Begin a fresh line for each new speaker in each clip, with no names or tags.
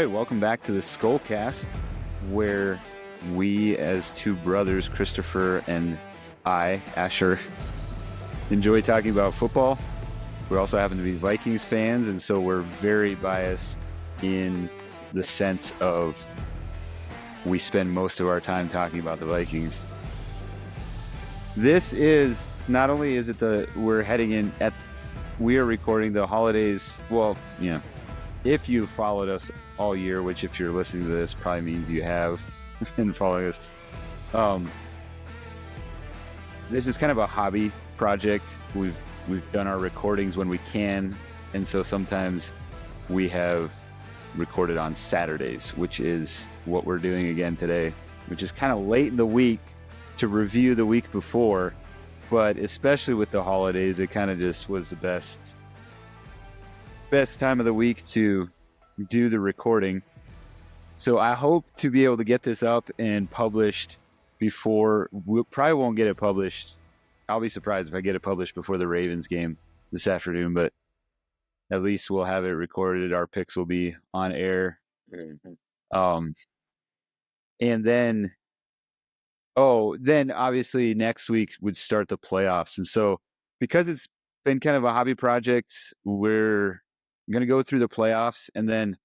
right, welcome back to the Skullcast, where we, as two brothers, Christopher and I, Asher, enjoy talking about football. We also happen to be Vikings fans, and so we're very biased in the sense of we spend most of our time talking about the Vikings. This is, not only is it we're heading in at, we are recording the holidays, well, you know, if you followed us all year, which if you're listening to this probably means you have been following us. This is kind of a hobby project. We've done our recordings when we can, and so sometimes we have recorded on Saturdays, which is what we're doing again today, which is kind of late in the week to review the week before, but especially with the holidays, it kind of just was the best time of the week to do the recording. So I hope to be able to get this up and published before, we probably won't get it published. I'll be surprised if I get it published before the Ravens game this afternoon, but at least we'll have it recorded. Our picks will be on air. And then obviously next week would start the playoffs. And so because it's been kind of a hobby project, we're going to go through the playoffs and then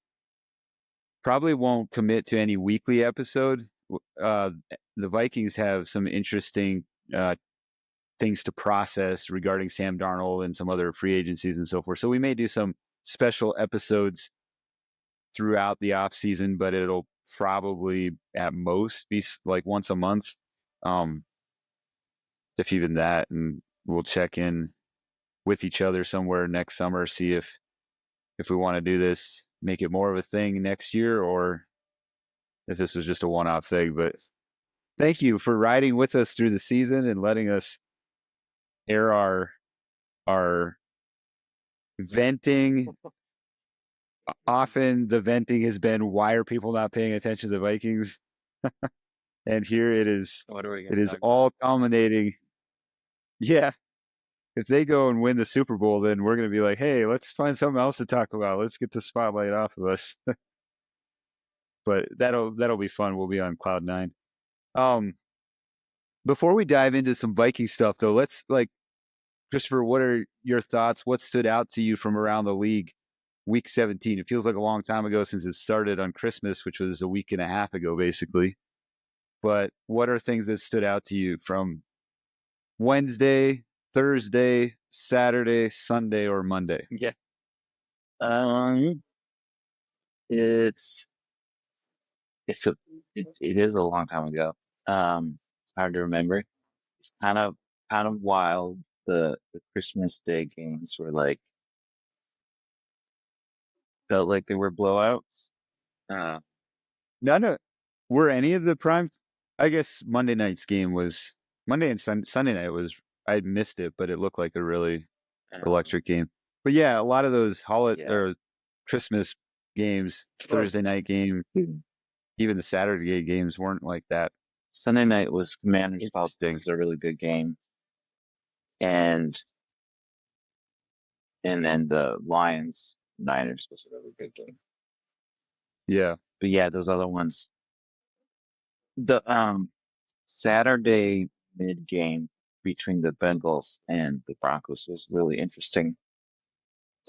probably won't commit to any weekly episode. The Vikings have some interesting things to process regarding Sam Darnold and some other free agencies and so forth. So we may do some special episodes throughout the off season, but it'll probably at most be like once a month. If even that, and we'll check in with each other somewhere next summer, see if we want to do this, make it more of a thing next year, or if this was just a one-off thing. But thank you for riding with us through the season and letting us air our venting. Often the venting has been, why are people not paying attention to the Vikings? And here it is. It is all culminating. Yeah. If they go and win the Super Bowl, then we're going to be like, hey, let's find something else to talk about. Let's get the spotlight off of us. But that'll be fun. We'll be on cloud nine. Before we dive into some Viking stuff, though, let's, like, Christopher, what are your thoughts? What stood out to you from around the league week 17? It feels like a long time ago since it started on Christmas, which was a week and a half ago, basically. But what are things that stood out to you from Wednesday, Thursday, Saturday, Sunday, or Monday?
Yeah. It is a long time ago. It's hard to remember. It's kind of wild. The Christmas Day games were felt like they were blowouts.
Were any of the prime? I guess Monday night's game was Monday, and Sunday night was, I missed it, but it looked like a really electric game. But yeah, a lot of those or Christmas games, Thursday night game, even the Saturday games weren't like that.
Sunday night was Commanders Falcons, a really good game, and then the Lions Niners was a really good game.
Yeah,
but yeah, those other ones. The Saturday mid game between the Bengals and the Broncos was really interesting.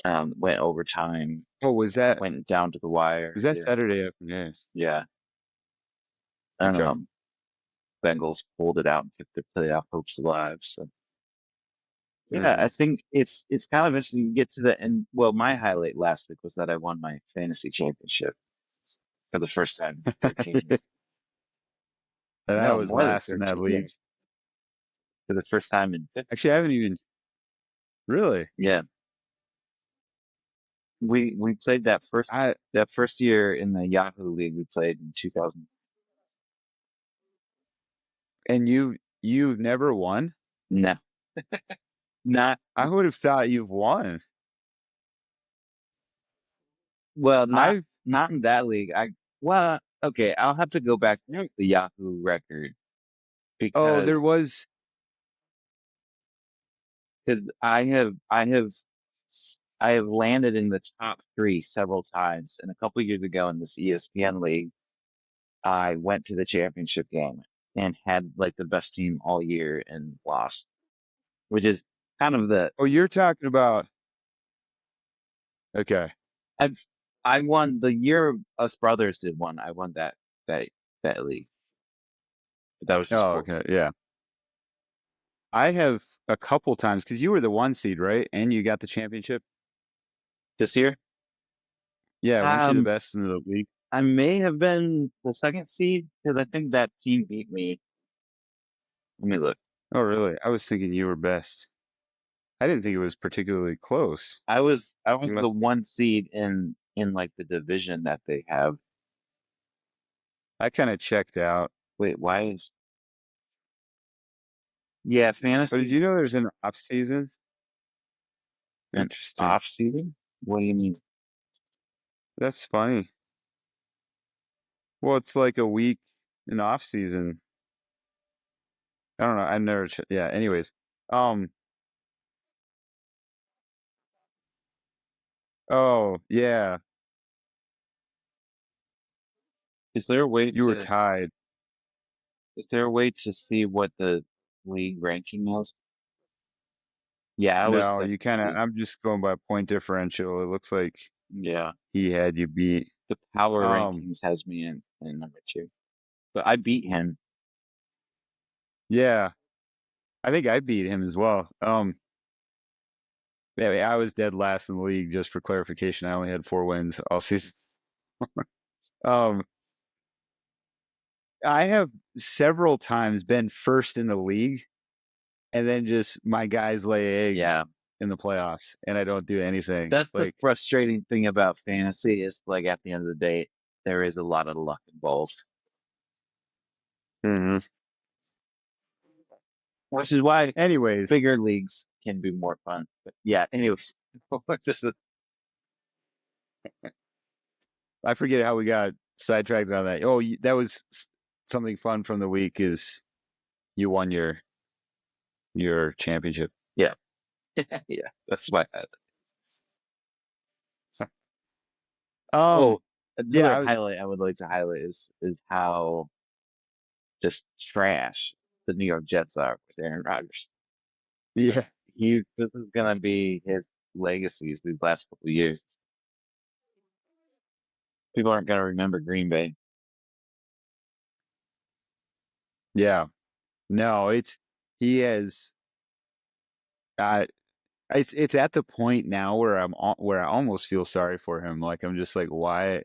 Went overtime.
Oh,
went down to the wire?
Was that Saturday afternoon?
Yeah.
Okay.
Bengals pulled it out and kept their playoff hopes alive. So yeah, I think it's kind of interesting. You get to the end. Well, my highlight last week was that I won my fantasy championship for the first time in 13 years.
And I was last in that league
for the first time in 15
Actually, I haven't even. Really?
Yeah. We played that first year in the Yahoo League. We played in 2000.
And you've never won?
No. Not.
I would have thought you've won.
Well, not in that league. Okay, I'll have to go back to the Yahoo record. Because
there was.
Because I have I have landed in the top 3 several times, and a couple years ago in this ESPN league, I went to the championship game and had, like, the best team all year and lost, which is kind of the
Oh, you're talking about okay.
I've I won the year us brothers did one, I won that that league, but that was just
Oh,
4
okay.
teams.
Yeah. I have a couple times because you were the 1 seed, right? And you got the championship?
This year?
Yeah, weren't you the
Um,
best in the league?
I may have been the 2nd seed because I think that team beat me. Let me look.
Oh, really? I was thinking you were best. I didn't think it was particularly close.
I
You
was the
must
1 seed in, like, the division that they have.
I kinda checked out.
Wait, why is Yeah,
But did you
fantasy's
know there's an off season?
an
Interesting.
off season? What do you mean?
That's funny. Well, it's like a week in off season. I don't know. I never. Yeah. Anyways. Um. Oh yeah.
Is there a way
You were
to
tied.
is there a way to see what the league ranking was? Yeah, I was
No,
2nd
you kind of.
seed.
I'm just going by point differential. It looks like
Yeah.
he had you beat.
The power
Um.
rankings has me in number 2. But I beat him.
Yeah. I think I beat him as well. Yeah. I was dead last in the league. Just for clarification, I only had 4 wins all season. Um. I have several times been first in the league, and then just my guys lay eggs
Yeah.
in the playoffs, and I don't do anything.
That's the
Like,
frustrating thing about fantasy is, like, at the end of the day, there is a lot of luck involved,
mhm.
which is why
Anyways,
bigger leagues can be more fun. But yeah, anyways, this is
I forget how we got sidetracked on that. Oh, that was something fun from the week. Is you won your championship?
yeah. Yeah, that's why.
Um,
Oh,
yeah,
another highlight I would like to highlight is how just trash the New York Jets are with Aaron Rodgers.
yeah,
This is gonna be his legacies these last couple of years. People aren't gonna remember Green Bay.
yeah. No, he has. Uh, it's at the point now where where I almost feel sorry for him. Like I'm just like, why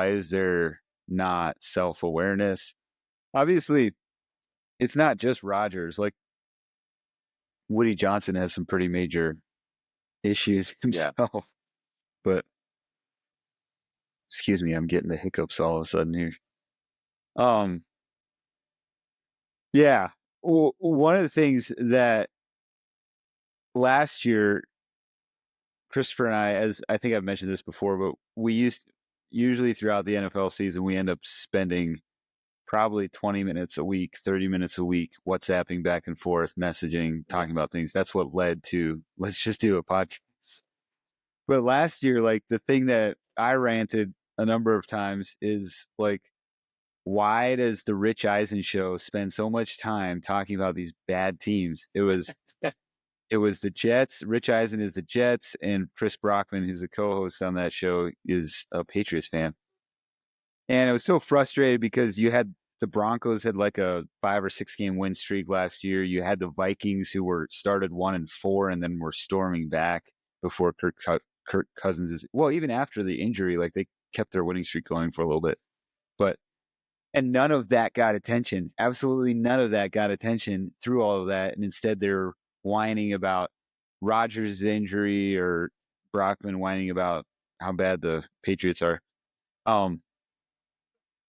is there not self awareness? Obviously, it's not just Rodgers. Like Woody Johnson has some pretty major issues
Yeah.
himself. But excuse me, I'm getting the hiccups all of a sudden here. Um, yeah. One of the things that last year, Christopher and I, as I think I've mentioned this before, but usually throughout the NFL season, we end up spending probably 20 minutes a week, 30 minutes a week, WhatsApping back and forth, messaging,
Yeah.
talking about things. That's what led to let's just do a podcast. But last year, like the thing that I ranted a number of times is like, why does the Rich Eisen show spend so much time talking about these bad teams? It was the Jets. Rich Eisen is the Jets, and Chris Brockman, who's a co-host on that show, is a Patriots fan. And I was so frustrated because you had the Broncos had like a 5 or 6 game win streak last year. You had the Vikings who were started 1-4 and then were storming back before Kirk Cousins is even after the injury, like they kept their winning streak going for a little bit. But and none of that got attention. Absolutely none of that got attention through all of that. And instead they're whining about Rodgers' injury or Brockman whining about how bad the Patriots are. Um,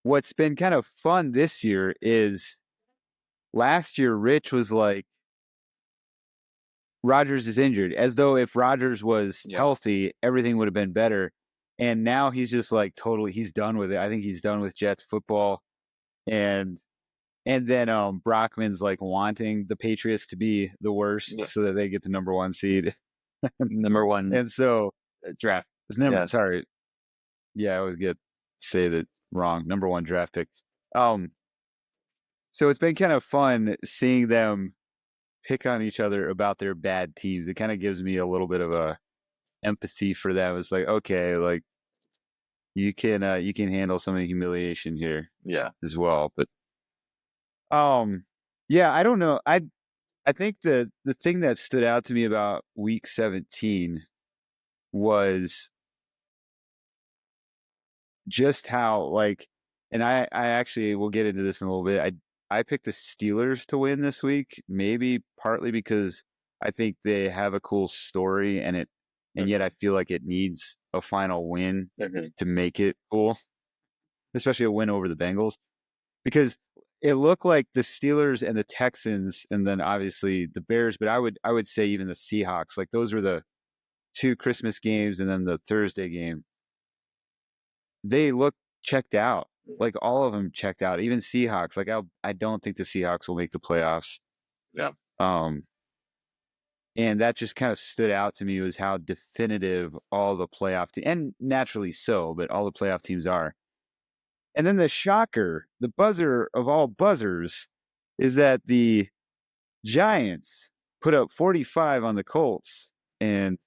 what's been kind of fun this year is last year Rich was like, Rodgers is injured, as though if Rodgers was
Yeah.
healthy, everything would have been better. And now he's just like totally he's done with it. I think he's done with Jets football. And then Brockman's like wanting the Patriots to be the worst
Yeah.
so that they get the number 1 seed.
Number one
And so
draft.
it's number
Yeah.
sorry. Yeah, I always get say that wrong. Number one draft pick. Um, so it's been kind of fun seeing them pick on each other about their bad teams. It kind of gives me a little bit of a empathy for them. It's like, okay, like you can handle some of the humiliation here
Yeah.
as well. But yeah, I don't know. I think the thing that stood out to me about week 17 was just how like, and I actually will get into this in a little bit. I picked the Steelers to win this week, maybe partly because I think they have a cool story and yet I feel like it needs a final win to make it cool, especially a win over the Bengals, because it looked like the Steelers and the Texans, and then obviously the Bears, but I would say even the Seahawks, like those were the two Christmas games and then the Thursday game. They look checked out. Like all of them checked out. Even Seahawks. Like I don't think the Seahawks will make the playoffs.
Yeah.
Um, and that just kind of stood out to me was how definitive all the playoff teams, and naturally so, but all the playoff teams are. And then the shocker, the buzzer of all buzzers, is that the Giants put up 45 on the Colts and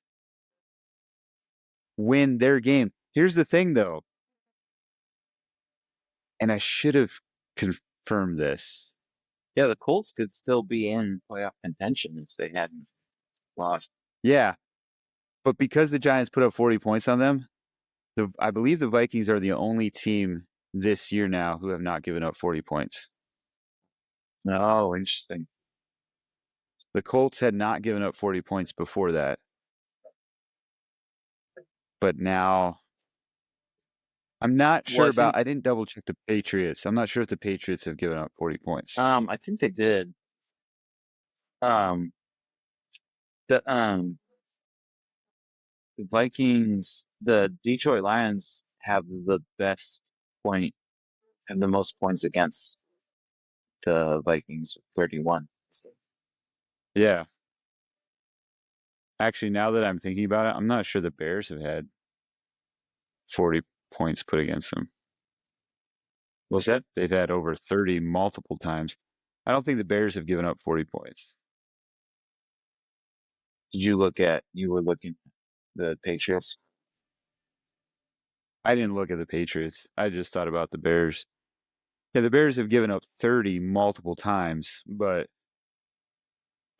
win their game. Here's the thing, though, and I should have confirmed this.
Yeah, the Colts could still be in playoff contention if they hadn't lost.
Yeah, but because the Giants put up 40 points on them, I believe the Vikings are the only team this year now who have not given up 40 points.
Oh, interesting.
The Colts had not given up 40 points before that. But now I'm not sure about I didn't double check the Patriots. I'm not sure if the Patriots have given up 40 points.
I think they did. The Vikings, the Detroit Lions have the most points against the Vikings, 31.
Yeah. Actually, now that I'm thinking about it, I'm not sure the Bears have had 40 points put against them.
What's that?
They've had over 30 multiple times. I don't think the Bears have given up 40 points.
You were looking at the Patriots?
I didn't look at the Patriots. I just thought about the Bears. Yeah, the Bears have given up 30 multiple times, but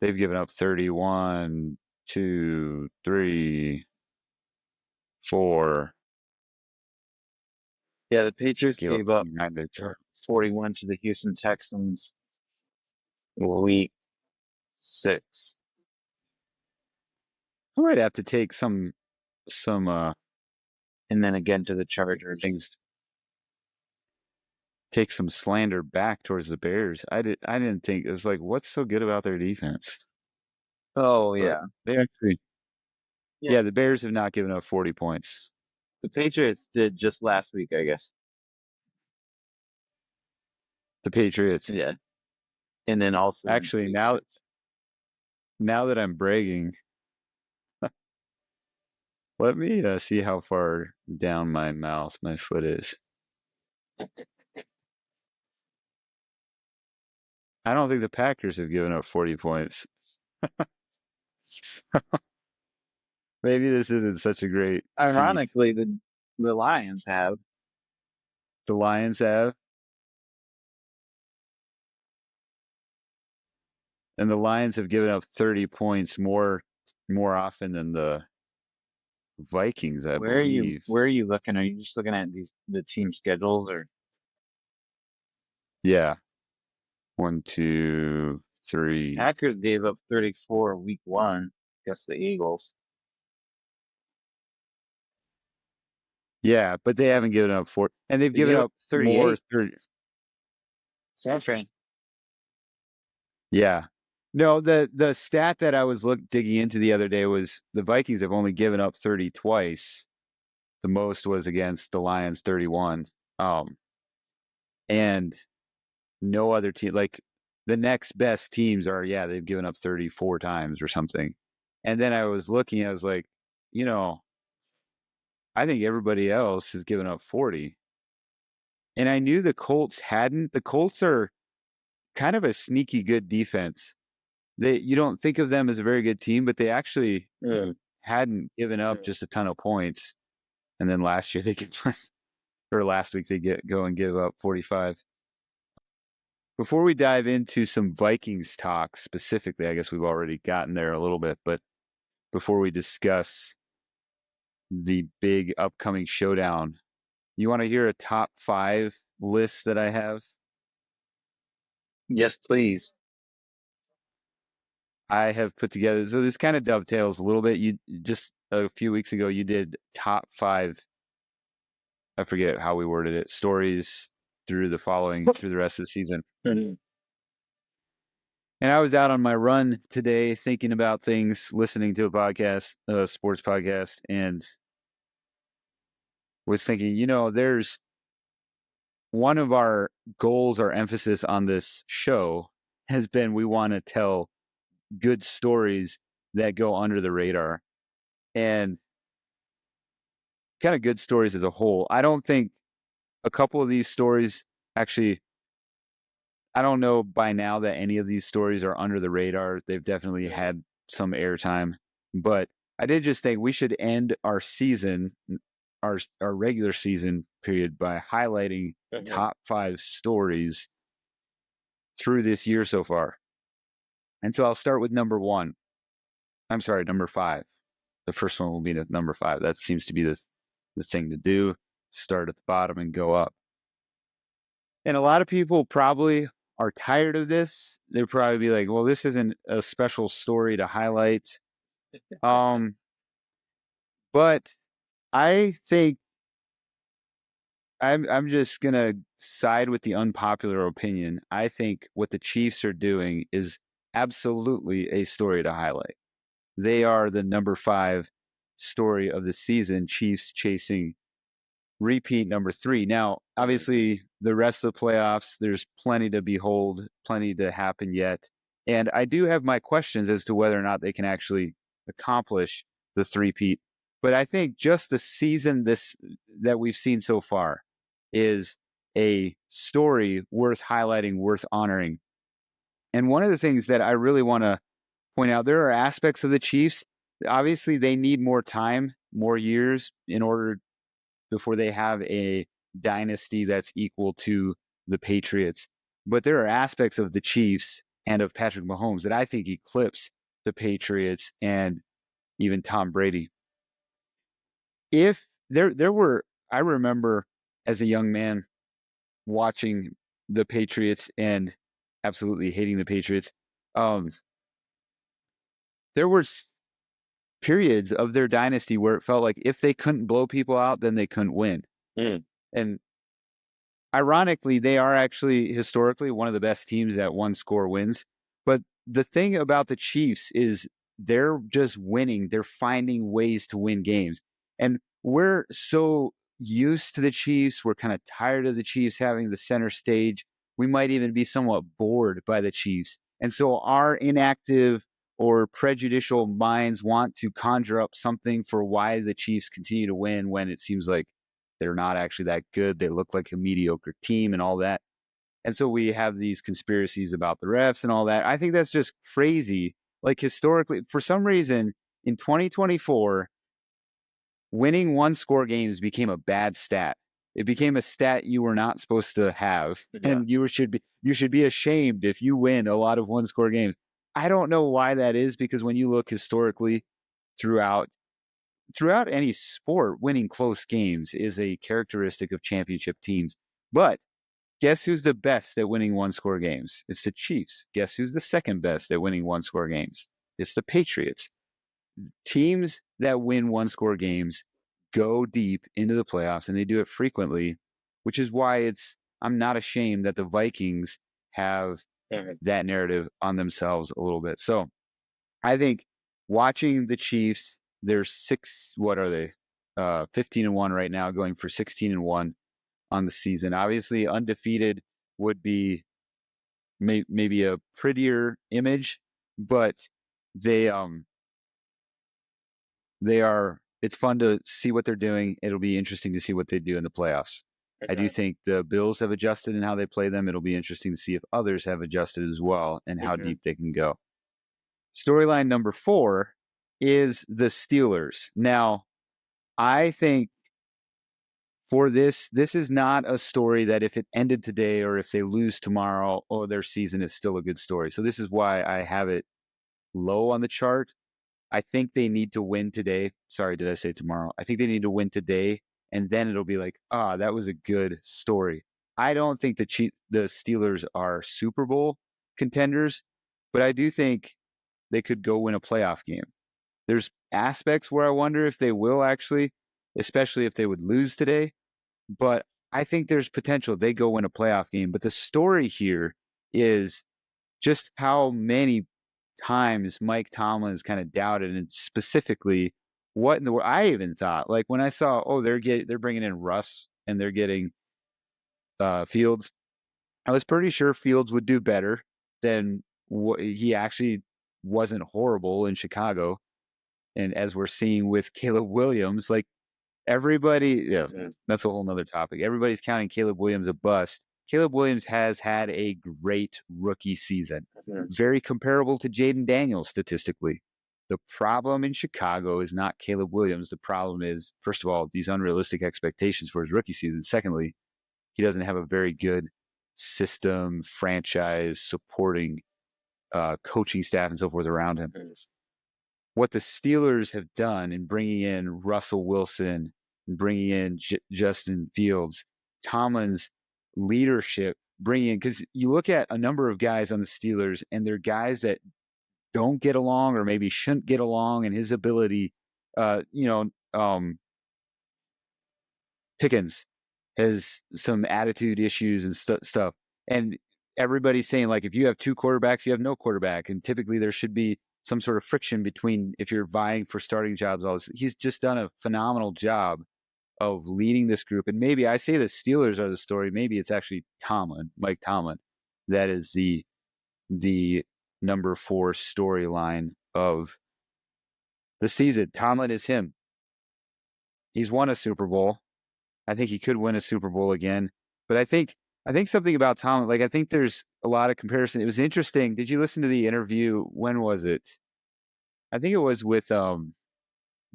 they've given up 31, 2, 3, 4.
Yeah, the Patriots gave up
9
41 to the Houston Texans week 6.
I might have to take some
and then again to the Chargers.
Things take some slander back towards the Bears. I didn't think it was like, what's so good about their defense?
Oh,
But
yeah.
they actually yeah, the Bears have not given up 40 points.
The Patriots did just last week, I guess.
The Patriots.
Yeah. And then also
actually now that I'm bragging, let me see how far down my foot is. I don't think the Packers have given up 40 points. Maybe this isn't such a great
ironically feat. The Lions have.
The Lions have. And the Lions have given up 30 points more often than the Vikings, I believe.
Where are you looking? Are you just looking at the team schedules or?
Yeah. 1, 2, 3.
Packers gave up 34 week 1 against the Eagles.
Yeah, but they haven't given up 4, and they've given up
38.
more 30.
San Fran.
Yeah. No, the stat that I was digging into the other day was the Vikings have only given up 30 twice. The most was against the Lions, 31. And no other team, like the next best teams are, they've given up 34 times or something. And then I was looking, I was like, you know, I think everybody else has given up 40. And I knew the Colts hadn't. The Colts are kind of a sneaky good defense. You don't think of them as a very good team, but they actually hadn't given up just a ton of points. And then last year or last week they go and give up 45. Before we dive into some Vikings talk specifically, I guess we've already gotten there a little bit, but before we discuss the big upcoming showdown, you want to hear a top 5 list that I have?
Yes, please.
I have put together, so this kind of dovetails a little bit. You just a few weeks ago, you did top 5. I forget how we worded it. Stories through the rest of the season. And I was out on my run today, thinking about things, listening to a podcast, a sports podcast, and was thinking, there's one of our goals or emphasis on this show has been we want to tell good stories that go under the radar and kind of good stories as a whole. I don't think a couple of these stories actually, I don't know by now that any of these stories are under the radar. They've definitely had some airtime, but I did just think we should end our season, our regular season period, by highlighting top 5 stories through this year so far. And so I'll start with number 1. I'm sorry, number 5. The first one will be the number 5. That seems to be the thing to do. Start at the bottom and go up. And a lot of people probably are tired of this. They'll probably be like, well, this isn't a special story to highlight. But I think I'm just gonna side with the unpopular opinion. I think what the Chiefs are doing is absolutely a story to highlight. They are the number 5 story of the season, Chiefs chasing repeat number 3. Now, obviously, the rest of the playoffs, there's plenty to behold, plenty to happen yet. And I do have my questions as to whether or not they can actually accomplish the three-peat. But I think just the season that we've seen so far is a story worth highlighting, worth honoring. And one of the things that I really want to point out, there are aspects of the Chiefs. Obviously, they need more time, more years in order before they have a dynasty that's equal to the Patriots. But there are aspects of the Chiefs and of Patrick Mahomes that I think eclipse the Patriots and even Tom Brady. If there were, I remember as a young man watching the Patriots and absolutely hating the Patriots. There were periods of their dynasty where it felt like if they couldn't blow people out, then they couldn't win. And ironically, they are actually historically one of the best teams that one score wins. But the thing about the Chiefs is they're just winning. They're finding ways to win games. And we're so used to the Chiefs. We're kind of tired of the Chiefs having the center stage. We might even be somewhat bored by the Chiefs. And so our inactive or prejudicial minds want to conjure up something for why the Chiefs continue to win when it seems like they're not actually that good. They look like a mediocre team and all that. And so we have these conspiracies about the refs and all that. I think that's just crazy. Like historically, for some reason in 2024, winning one score games became a bad stat. It became a stat you were not supposed to have. And you should be ashamed if you win a lot of one score games. I don't know why that is, because when you look historically throughout any sport, winning close games is a characteristic of championship teams. But guess who's the best at winning one-score games? It's the Chiefs. Guess who's the second best at winning one-score games? It's the Patriots. Teams that win one-score games go deep into the playoffs, and they do it frequently, which is why I'm not ashamed that the Vikings have that narrative on themselves a little bit. So I think watching the Chiefs, they're 15-1 right now, going for 16-1 on the season. Obviously, undefeated would be maybe a prettier image, but they It's fun to see what they're doing. It'll be interesting to see what they do in the playoffs. I do think the Bills have adjusted in how they play them. It'll be interesting to see if others have adjusted as well and how deep they can go. Storyline number 4 is the Steelers. Now, I think for this is not a story that if it ended today or if they lose tomorrow, their season is still a good story. So this is why I have it low on the chart. I think they need to win today. Sorry, did I say tomorrow? I think they need to win today, and then it'll be like, that was a good story. I don't think the Steelers are Super Bowl contenders, but I do think they could go win a playoff game. There's aspects where I wonder if they will actually, especially if they would lose today, but I think there's potential they go win a playoff game. But the story here is just how many times Mike Tomlin is kind of doubted, and specifically what in the world I even thought, like when I saw, they're bringing in Russ and they're getting Fields, I was pretty sure Fields would do better than what he actually wasn't horrible in Chicago. And as we're seeing with Caleb Williams, like everybody, that's a whole nother topic. Everybody's counting Caleb Williams a bust. Caleb Williams has had a great rookie season, very comparable to Jaden Daniels statistically. The problem in Chicago is not Caleb Williams. The problem is, first of all, these unrealistic expectations for his rookie season. Secondly, he doesn't have a very good system, franchise, supporting coaching staff and so forth around him. What the Steelers have done in bringing in Russell Wilson, bringing in Justin Fields, Tomlin's leadership, because you look at a number of guys on the Steelers and they're guys that don't get along or maybe shouldn't get along, and his ability, Pickens has some attitude issues and stuff. And everybody's saying, like, if you have 2 quarterbacks, you have no quarterback. And typically there should be some sort of friction between if you're vying for starting jobs. He's just done a phenomenal job of leading this group. And maybe I say the Steelers are the story. Maybe it's actually Mike Tomlin. That is the number 4 storyline of the season. Tomlin is him. He's won a Super Bowl. I think he could win a Super Bowl again. But I think something about Tomlin, like I think there's a lot of comparison. It was interesting. Did you listen to the interview? When was it? I think it was with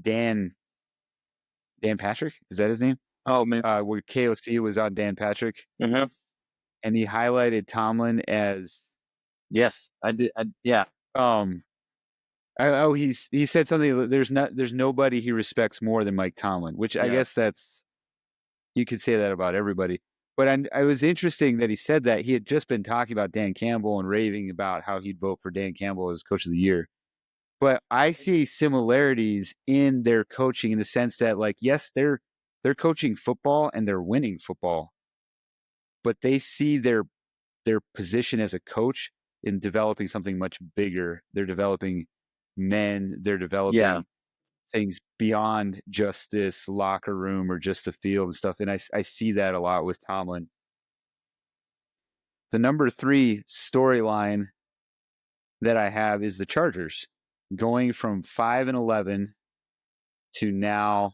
Dan Patrick. Is that his name?
Oh man,
where KOC was on Dan Patrick,
and
he highlighted Tomlin as
yes, I did. Yeah.
He said something. There's nobody he respects more than Mike Tomlin, which I guess you could say that about everybody. But I was interesting that he said that. He had just been talking about Dan Campbell and raving about how he'd vote for Dan Campbell as Coach of the Year. But I see similarities in their coaching in the sense that, like, yes, they're coaching football and they're winning football, but they see their position as a coach in developing something much bigger. They're developing men. They're developing things beyond just this locker room or just the field and stuff. And I see that a lot with Tomlin. The number 3 storyline that I have is the Chargers going from 5-11 to now.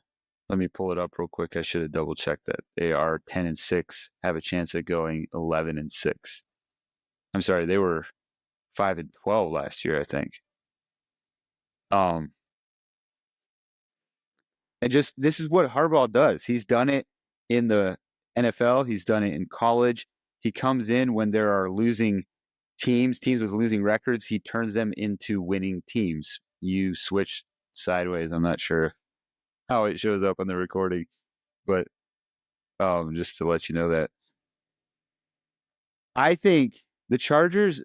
Let me pull it up real quick. I should have double checked that. They are 10-6, have a chance at going 11-6. I'm sorry, they were 5-12 last year, I think. And just this is what Harbaugh does. He's done it in the NFL. He's done it in college. He comes in when there are losing teams with losing records. He turns them into winning teams. You switch sideways. I'm not sure how it shows up on the recording, but just to let you know that. I think the Chargers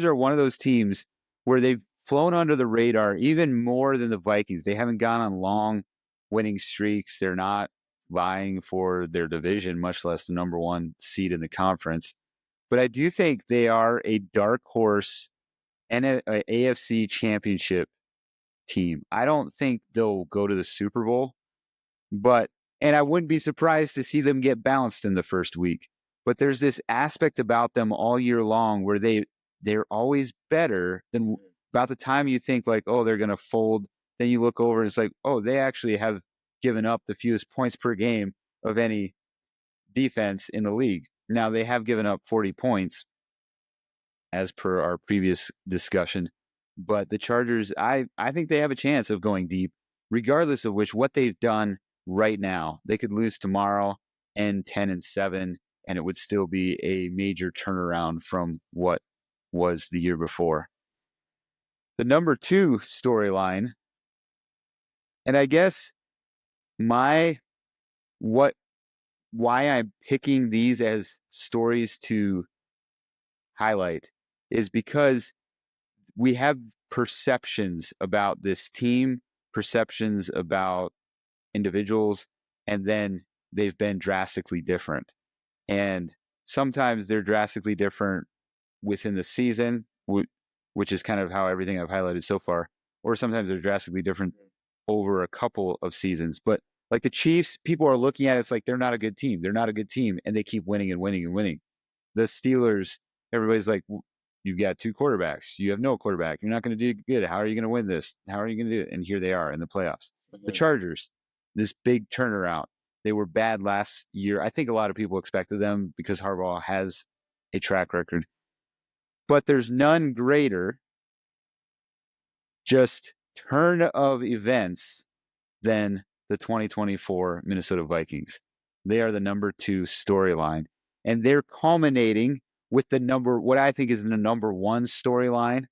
are one of those teams where they've flown under the radar even more than the Vikings. They haven't gone on long winning streaks. They're not vying for their division, much less the number 1 seed in the conference. But I do think they are a dark horse and a AFC championship team. I don't think they'll go to the Super Bowl, and I wouldn't be surprised to see them get bounced in the first week. But there's this aspect about them all year long where they're always better than about the time you think, like, they're going to fold then you look over and it's like, oh, they actually have given up the fewest points per game of any defense in the league. Now they have given up 40 points as per our previous discussion, but the Chargers, I think they have a chance of going deep, regardless of what they've done right now. They could lose tomorrow and 10-7, and it would still be a major turnaround from what was the year before. The number 2 storyline, and I guess why I'm picking these as stories to highlight is because we have perceptions about this team, perceptions about individuals, and then they've been drastically different. And sometimes they're drastically different within the season, which is kind of how everything I've highlighted so far, or sometimes they're drastically different over a couple of seasons. But like the Chiefs, people are looking at it, it's like they're not a good team. They're not a good team, and they keep winning and winning and winning. The Steelers, everybody's like, you've got 2 quarterbacks. You have no quarterback. You're not going to do good. How are you going to win this? How are you going to do it? And here they are in the playoffs. The Chargers, this big turnaround. They were bad last year. I think a lot of people expected them because Harbaugh has a track record. But there's none greater just turn of events than the 2024 Minnesota Vikings. They are the number 2 storyline, and they're culminating with what I think is the number 1 storyline,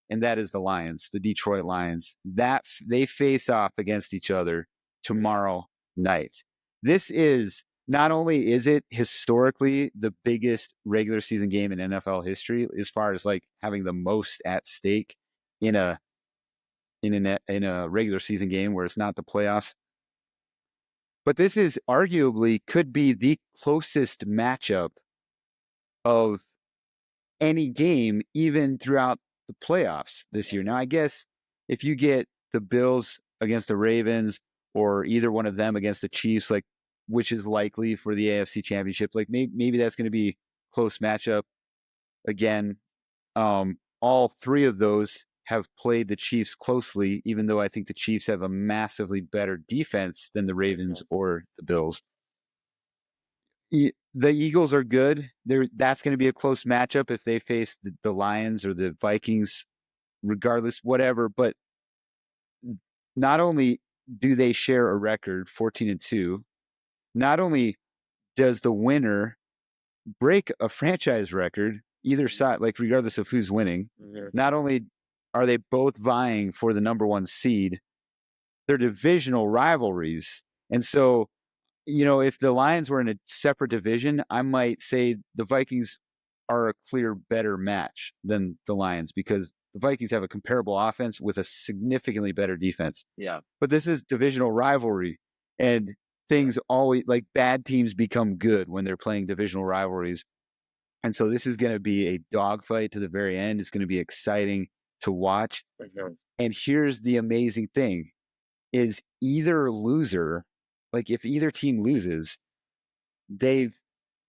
and that is the Lions, the Detroit Lions. That they face off against each other tomorrow night. This is not only is it historically the biggest regular season game in NFL history, as far as like having the most at stake in a regular season game where it's not the playoffs, but this is arguably could be the closest matchup of any game, even throughout the playoffs this year. Now, I guess if you get the Bills against the Ravens or either one of them against the Chiefs, like which is likely for the AFC Championship, like maybe that's going to be a close matchup again. All 3 of those have played the Chiefs closely, even though I think the Chiefs have a massively better defense than the Ravens or the Bills. The Eagles are good. That's going to be a close matchup if they face the Lions or the Vikings, regardless, whatever. But not only do they share a record, 14-2, not only does the winner break a franchise record, either side, like regardless of who's winning, not only are they both vying for the number 1 seed, they're divisional rivalries. And so, if the Lions were in a separate division, I might say the Vikings are a clear better match than the Lions because the Vikings have a comparable offense with a significantly better defense.
Yeah.
But this is divisional rivalry, and things always like bad teams become good when they're playing divisional rivalries. And so this is going to be a dogfight to the very end. It's going to be exciting to watch. And here's the amazing thing is either loser, like if either team loses, they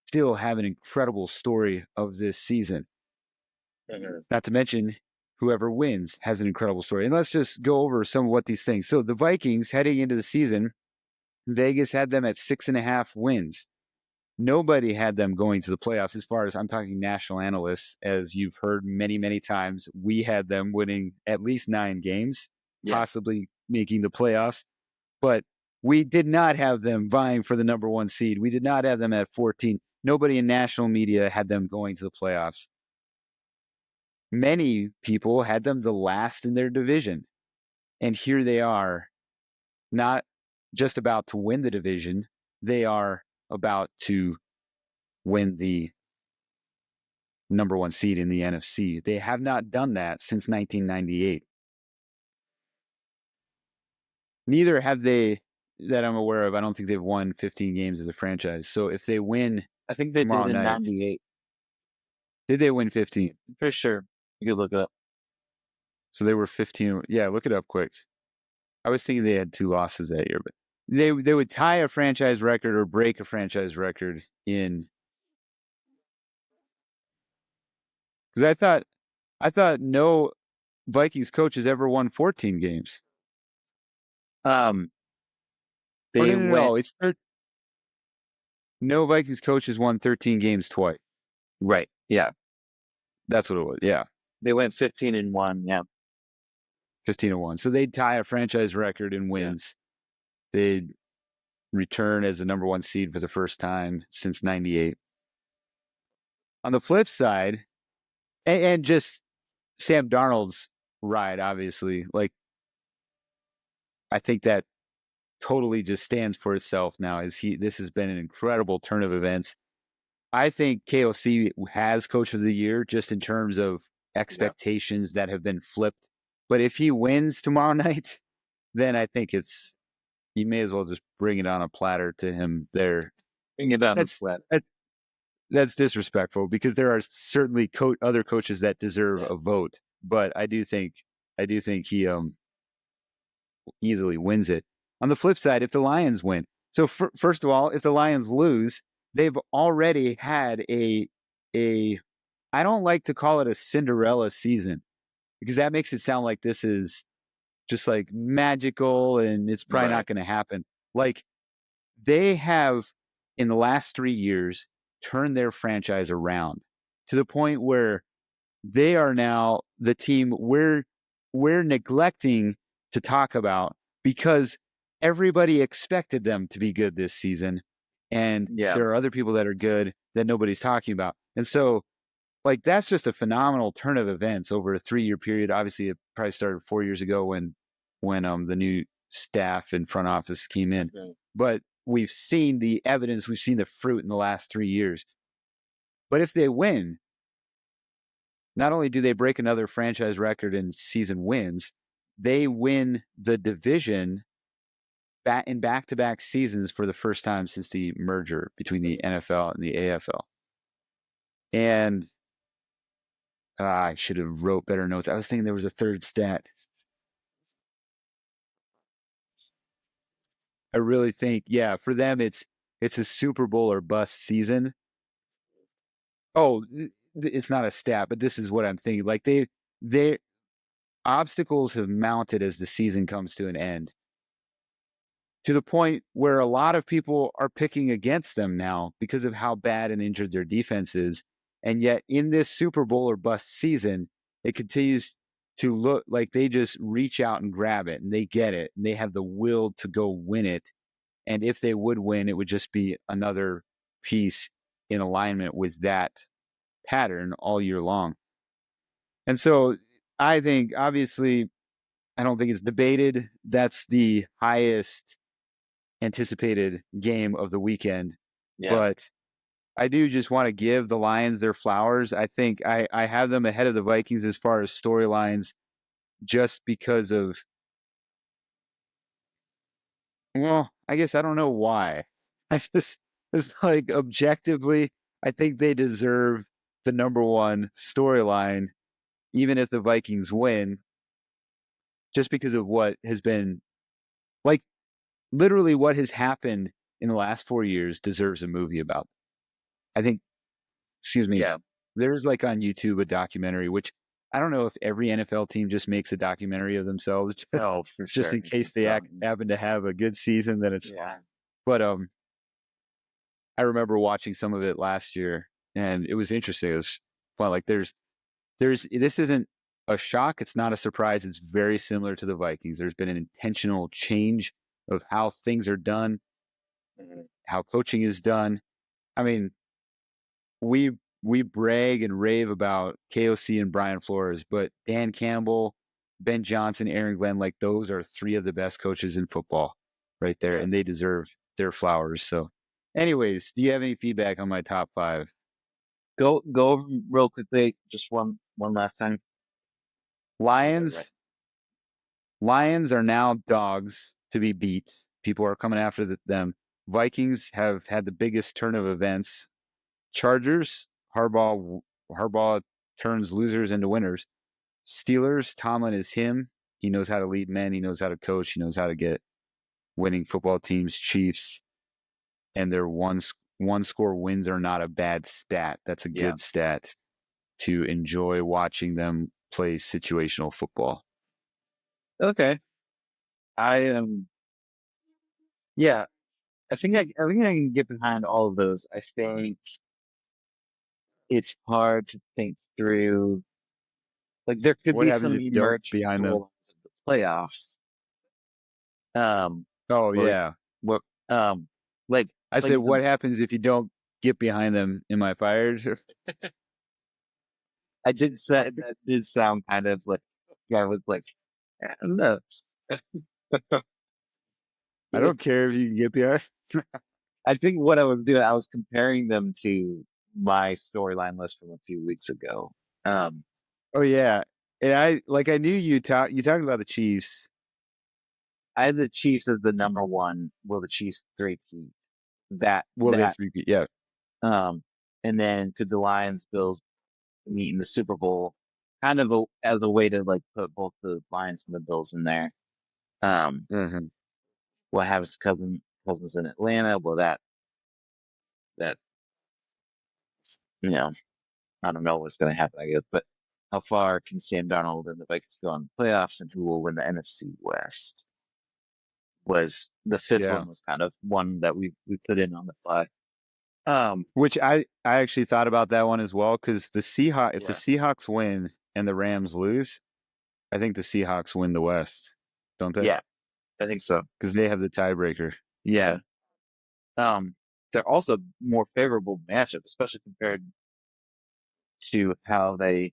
still have an incredible story of this season. Not to mention, whoever wins has an incredible story. And let's just go over some of what these things. So the Vikings heading into the season, Vegas had them at 6.5 wins. Nobody had them going to the playoffs as far as I'm talking national analysts. As you've heard many, many times, we had them winning at least 9 games, possibly making the playoffs. But we did not have them vying for the number 1 seed. We did not have them at 14. Nobody in national media had them going to the playoffs. Many people had them the last in their division. And here they are, not just about to win the division, they are about to win the number 1 seed in the NFC. They have not done that since 1998. Neither have they, that I'm aware of. I don't think they've won 15 games as a franchise. So if they win,
I think they did in 98.
Did they win 15?
For sure. You could look it up.
So they were 15. Yeah, look it up quick. I was thinking they had 2 losses that year, but they would tie a franchise record or break a franchise record in. Because I thought no Vikings coach has ever won 14 games.
Um,
Oh,
they went
It's no Vikings coach has won 13 games twice.
right. Yeah,
That's what it was. Yeah,
they went 15-1. Yeah,
15-1. So they'd tie a franchise record in
yeah,
wins. They'd return as the number one seed for the first time since '98. On the flip side, and just Sam Darnold's ride, obviously, like I think that totally just stands for itself now. This has been an incredible turn of events. I think KOC has coach of the year just in terms of expectations that have been flipped. But if he wins tomorrow night, then I think you may as well just bring it on a platter to him there.
bring it down
That's
flat.
that's that's disrespectful because there are certainly other coaches that deserve
Yeah,
a vote, but I do think he easily wins it. On the flip side, if the Lions win, so first of all, if the Lions lose, they've already had a I don't like to call it a Cinderella season because that makes it sound like this is just like magical and it's probably
right.
not going to happen. Like they have in the last 3 years turned their franchise around to the point where they are now the team we're neglecting to talk about because everybody expected them to be good this season and
Yeah,
there are other people that are good that nobody's talking about. And so like that's just a phenomenal turn of events over a 3-year period. Obviously it probably started 4 years ago when the new staff and front office came in.
right.
But we've seen the evidence, we've seen the fruit in the last 3 years. But if they win, not only do they break another franchise record in season wins, they win the division in back-to-back seasons for the first time since the merger between the NFL and the AFL. And I should have wrote better notes. I was thinking there was a third stat. I really think, yeah, for them it's a Super Bowl or bust season. Oh, it's not a stat, but this is what I'm thinking. Like they obstacles have mounted as the season comes to an end, to the point where a lot of people are picking against them now because of how bad and injured their defense is. And yet in this Super Bowl or bust season, it continues to look like they just reach out and grab it and they get it and they have the will to go win it. And if they would win, it would just be another piece in alignment with that pattern all year long. And so I think, obviously, I don't think it's debated. That's the highest anticipated game of the weekend.
Yeah.
But I do just want to give the Lions their flowers. I think I have them ahead of the Vikings as far as storylines just because of, well, I guess I don't know why. It's like objectively, I think they deserve the number one storyline, even if the Vikings win, just because of what has been like literally what has happened in the last 4 years deserves a movie about. I think, excuse me,
Yeah.
there's like on YouTube a documentary, which I don't know if every NFL team just makes a documentary of themselves
Oh, for
just
sure.
in case they happen to have a good season. Then it's,
Yeah.
but I remember watching some of it last year, and it was interesting. It was fun. Like this isn't a shock. It's not a surprise. It's very similar to the Vikings. There's been an intentional change of how things are done,
Mhm.
how coaching is done. I mean, we we brag and rave about KOC and Brian Flores, but Dan Campbell, Ben Johnson, Aaron Glenn, like those are three of the best coaches in football right there,
Yeah.
and they deserve their flowers. So, anyways, do you have any feedback on my top five?
Go over 'em real quickly, just one last time. So I got it right.
Lions. Lions are now dogs to be beat. People are coming after them. Vikings have had the biggest turn of events. Chargers, Harbaugh turns losers into winners. Steelers, Tomlin is him. He knows how to lead men. He knows how to coach. He knows how to get winning football teams. Chiefs, and their one score wins are not a bad stat. That's a
Yeah.
good stat to enjoy watching them play situational football.
Okay. I am Yeah, I think I can get behind all of those. I think it's hard to think through. Like there could
What
be
happens
some
if you don't
emerging
behind them?
storylines of the playoffs. Um,
Oh
or
yeah.
what? Um, like
I
like
said,
the
what happens if you don't get behind them? Am I fired?
I did say that did sound kind of like I was like I don't know.
I don't care if you can get behind.
I think what I was doing, I was comparing them to my storyline list from a few weeks ago. Um,
Oh yeah, and I knew you talked about the Chiefs.
I had the Chiefs as the number one. Will the Chiefs three-peat? That
Will they
that
three? Yeah.
um, and then could the Lions Bills meet in the Super Bowl? Kind of as a way to like put both the Lions and the Bills in there. Um,
Mhm.
we'll have his cousins in Atlanta. Well, that you know, I don't know what's going to happen. I guess, but how far can Sam Darnold and the Vikings go in the playoffs, and who will win the NFC West? Was the fifth
Yeah.
one was kind of one that we put in on the fly. Um,
Which I actually thought about that one as well because if the
yeah,
Seahawks win and the Rams lose, I think the Seahawks win the West, don't they?
yeah, I think so.
Because they have the tiebreaker.
Yeah. Um, they're also more favorable matchups, especially compared to how they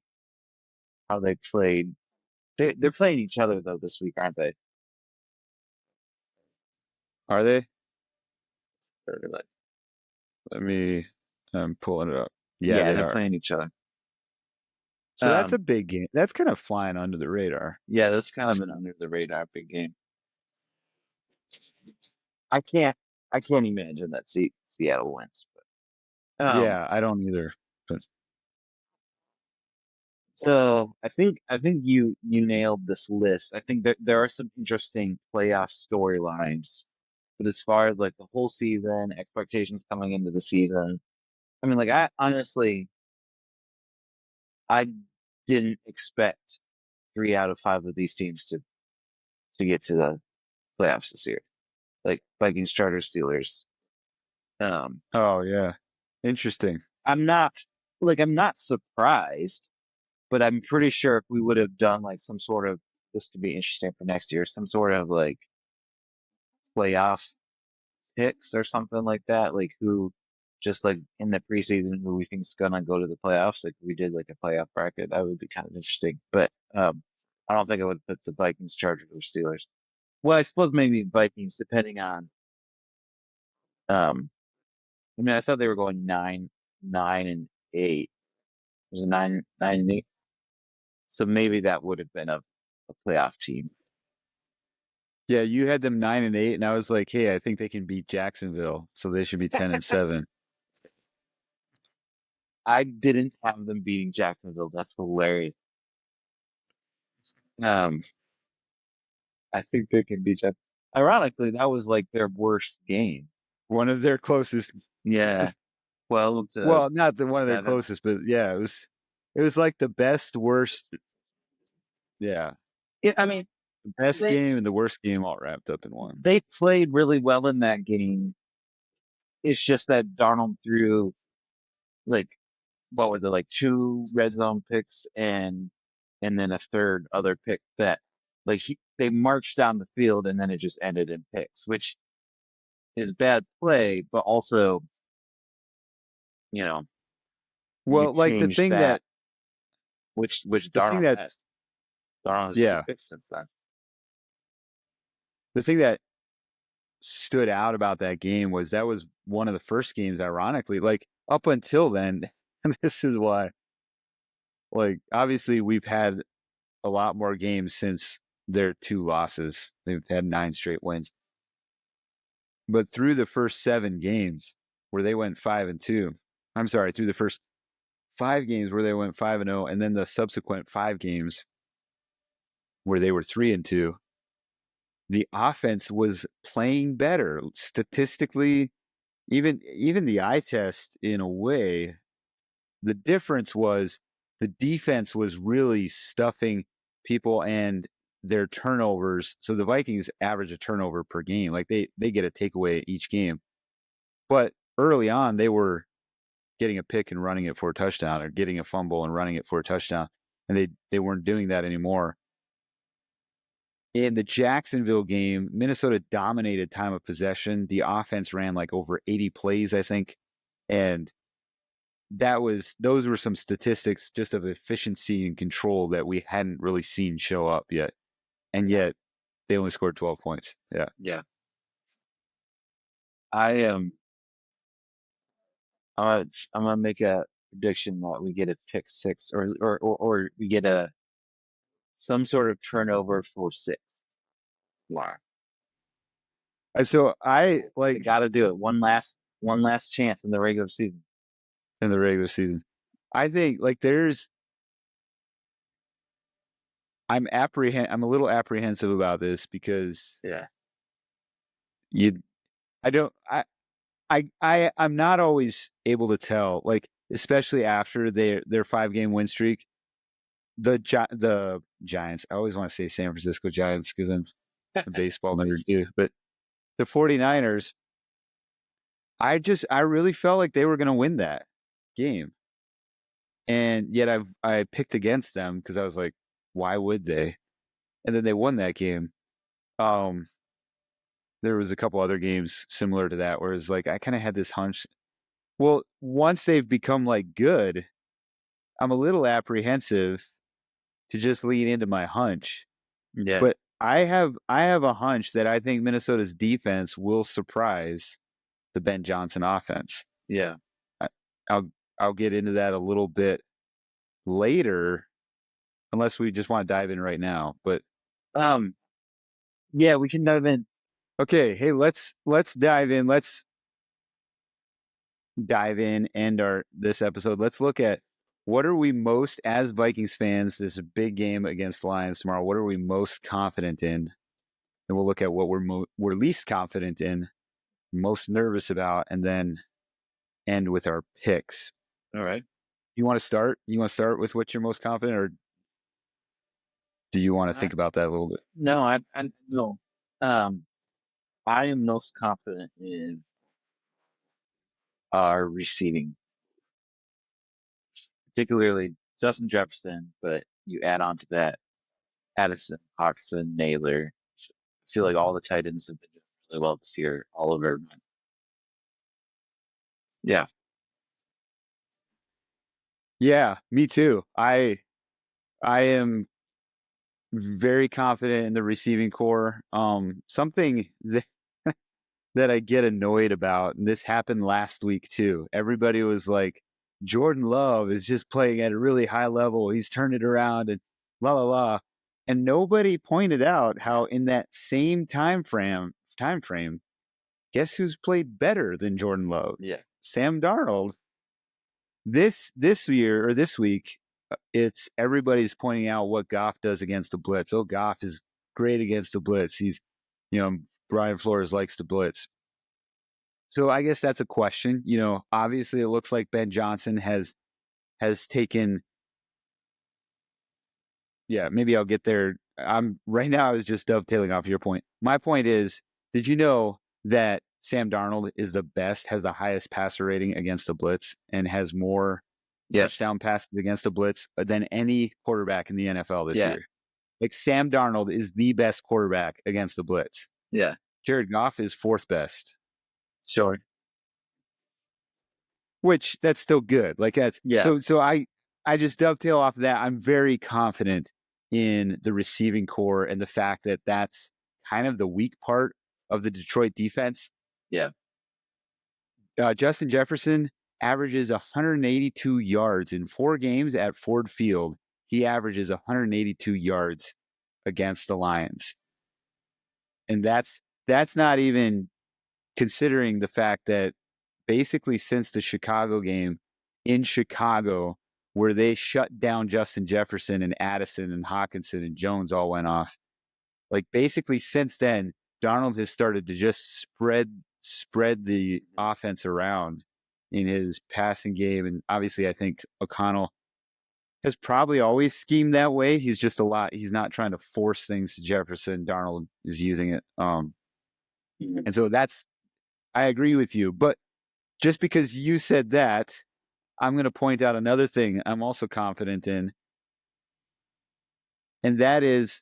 played. They're playing each other though this week, aren't they?
Are they?
Or, like,
Let me. I'm pulling it up. Yeah,
yeah,
they
they're
are.
playing each other.
So that's a
Um,
big game. That's kind of flying under the radar.
yeah, that's kind of an under the radar big game. I can't I can't imagine that Seattle wins. But,
Yeah, I don't either. But
so I think you nailed this list. I think there are some interesting playoff storylines. But as far as like the whole season, expectations coming into the season, I mean, like I honestly I didn't expect 3 out of 5 of these teams to get to the playoffs this year. Like Vikings, Chargers, Steelers. Um,
oh yeah, interesting.
I'm not I'm not surprised, but I'm pretty sure if we would have done like some sort of this could be interesting for next year, some sort of like playoff picks or something like that, like who just like in the preseason who we think is gonna go to the playoffs, like we did like a playoff bracket, that would be kind of interesting. But I don't think I would put the Vikings, Chargers, or Steelers. Well, I suppose maybe Vikings, depending on I mean I thought they were going 9-8. Was it 9-8? So maybe that would have been a playoff team.
Yeah, you had them 9-8, and I was like, hey, I think they can beat Jacksonville, so they should be 10-7.
I didn't have them beating Jacksonville. That's hilarious. Um, I think they can beat Jacksonville. Ironically, that was like their worst game.
One of their closest.
Yeah, 12 to
Well, not the one of their
7.
closest, but yeah, it was. It was like the best, worst. Yeah,
Yeah, I mean,
the best
they
game and the worst game all wrapped up in one.
they played really well in that game. It's just that Darnold threw like what was it, like 2 red zone picks and then a third other pick that like they marched down the field and then it just ended in picks, which is bad play, but also you know you
Well, like
change that, which
the thing
Darnold
that
has. Darnold has 2
yeah,
picks since then.
the thing that stood out about that was one of the first games, ironically, like up until then. And this is why, like, obviously we've had a lot more games since their 2 losses. They've had 9 straight wins. But through the first 7 games where they went 5-2, I'm sorry, through the first 5 games where they went 5-0, and then the subsequent 5 games where they were 3-2, the offense was playing better statistically. Even the eye test, in a way, the difference was the defense was really stuffing people, and their turnovers. So the Vikings average a turnover per game. Like they get a takeaway each game. But early on, they were getting a pick and running it for a touchdown, or getting a fumble and running it for a touchdown. And they weren't doing that anymore. In the Jacksonville game, Minnesota dominated time of possession. The offense ran like over 80 plays, I think. And those were some statistics just of efficiency and control that we hadn't really seen show up yet. And yet they only scored 12 points. Yeah.
Yeah. I am. I'm gonna make a prediction that we get a pick six, or we get some sort of turnover for 6. Wow.
So I
They got to do it one last chance in the regular season.
I think like I'm a little apprehensive about this because I'm not always able to tell, like, especially after their 5-game win streak. The Giants, I always want to say San Francisco Giants because I'm a baseball nerd too, but the 49ers, I really felt like they were going to win that game. And yet I picked against them because I was like, why would they? And then they won that game. There was a couple other games similar to that where it's like I kind of had this hunch. Well, once they've become like good, I'm a little apprehensive to just lean into my hunch.
Yeah.
But I have a hunch that I think Minnesota's defense will surprise the Ben Johnson offense.
Yeah.
I'll get into that a little bit later, unless we just want to dive in right now. But
yeah, we can dive in.
Okay, hey, let's dive in. Let's dive in, end this episode. Let's look at what are we most, as Vikings fans, this is a big game against the Lions tomorrow. What are we most confident in? And we'll look at what we're least confident in, most nervous about, and then end with our picks.
All right.
You want to start? You want to start with what you're most confident, or do you want to think about that a little bit?
No, I no. I am most confident in our receiving, particularly Justin Jefferson, but you add on to that Addison, Hawkinson, Naylor. I feel like all the tight ends have been doing really well this year. Oliver. Yeah.
Yeah, me too. I am very confident in the receiving core. Something that I get annoyed about, and this happened last week too. Everybody was like, Jordan Love is just playing at a really high level. He's turned it around and la la la. And nobody pointed out how in that same time frame, guess who's played better than Jordan Love?
Yeah.
Sam Darnold. This year or this week, it's everybody's pointing out what Goff does against the blitz. Oh, Goff is great against the blitz. He's, Brian Flores likes to blitz. So I guess that's a question. Obviously it looks like Ben Johnson has taken. Yeah, maybe I'll get there. Right now I was just dovetailing off your point. My point is, did you know that Sam Darnold is has the highest passer rating against the blitz and has more touchdown passes against the blitz than any quarterback in the NFL this year? Like Sam Darnold is the best quarterback against the blitz.
Yeah.
Jared Goff is 4th best.
Sure.
Which that's still good. Like that's So I just dovetail off of that. I'm very confident in the receiving core and the fact that that's kind of the weak part of the Detroit defense.
Yeah.
Justin Jefferson averages 182 yards in 4 games at Ford Field. He averages 182 yards against the Lions. And that's not even considering the fact that basically since the Chicago game in Chicago, where they shut down Justin Jefferson and Addison and Hawkinson and Jones all went off, like basically since then, Darnold has started to just spread the offense around in his passing game. And obviously I think O'Connell has probably always schemed that way. He's not trying to force things to Jefferson. Darnold is using it. And so I agree with you. But just because you said that, I'm going to point out another thing I'm also confident in. And that is,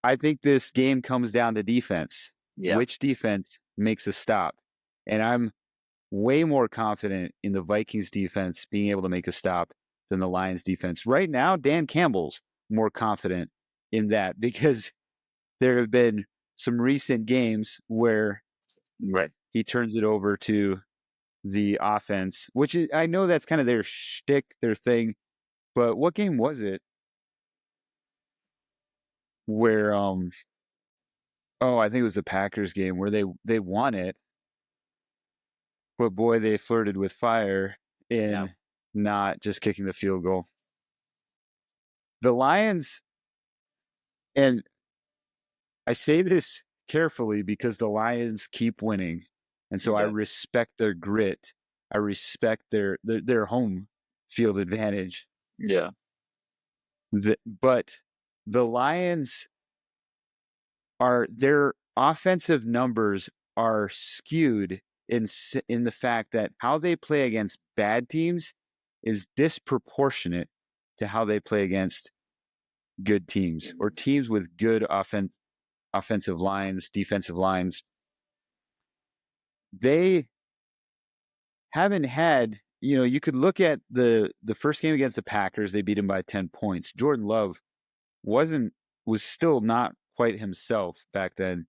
I think this game comes down to defense.
Yeah.
Which defense makes a stop? And I'm way more confident in the Vikings defense being able to make a stop than the Lions defense. Right now, Dan Campbell's more confident in that because there have been some recent games where he turns it over to the offense, which is, I know that's kind of their shtick, their thing. But what game was it where I think it was the Packers game where they won it, but boy, they flirted with fire in not just kicking the field goal. The Lions, and I say this carefully because the Lions keep winning, and so I respect their grit. I respect their home field advantage.
Yeah.
But the Lions their offensive numbers are skewed in the fact that how they play against bad teams is disproportionate to how they play against good teams or teams with good offensive lines, defensive lines. They haven't had, you could look at the first game against the Packers, they beat them by 10 points. Jordan Love was still not quite himself back then.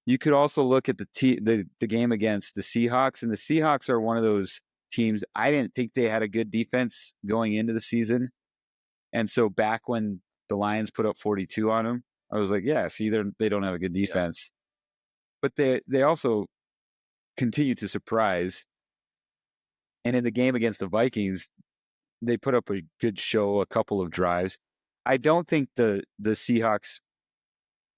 You could also look at the game against the Seahawks, and the Seahawks are one of those teams. I didn't think they had a good defense going into the season. And so back when the Lions put up 42 on them, I was like, yeah, see, they don't have a good defense. Yeah. But they also continue to surprise. And in the game against the Vikings, they put up a good show, a couple of drives. I don't think the Seahawks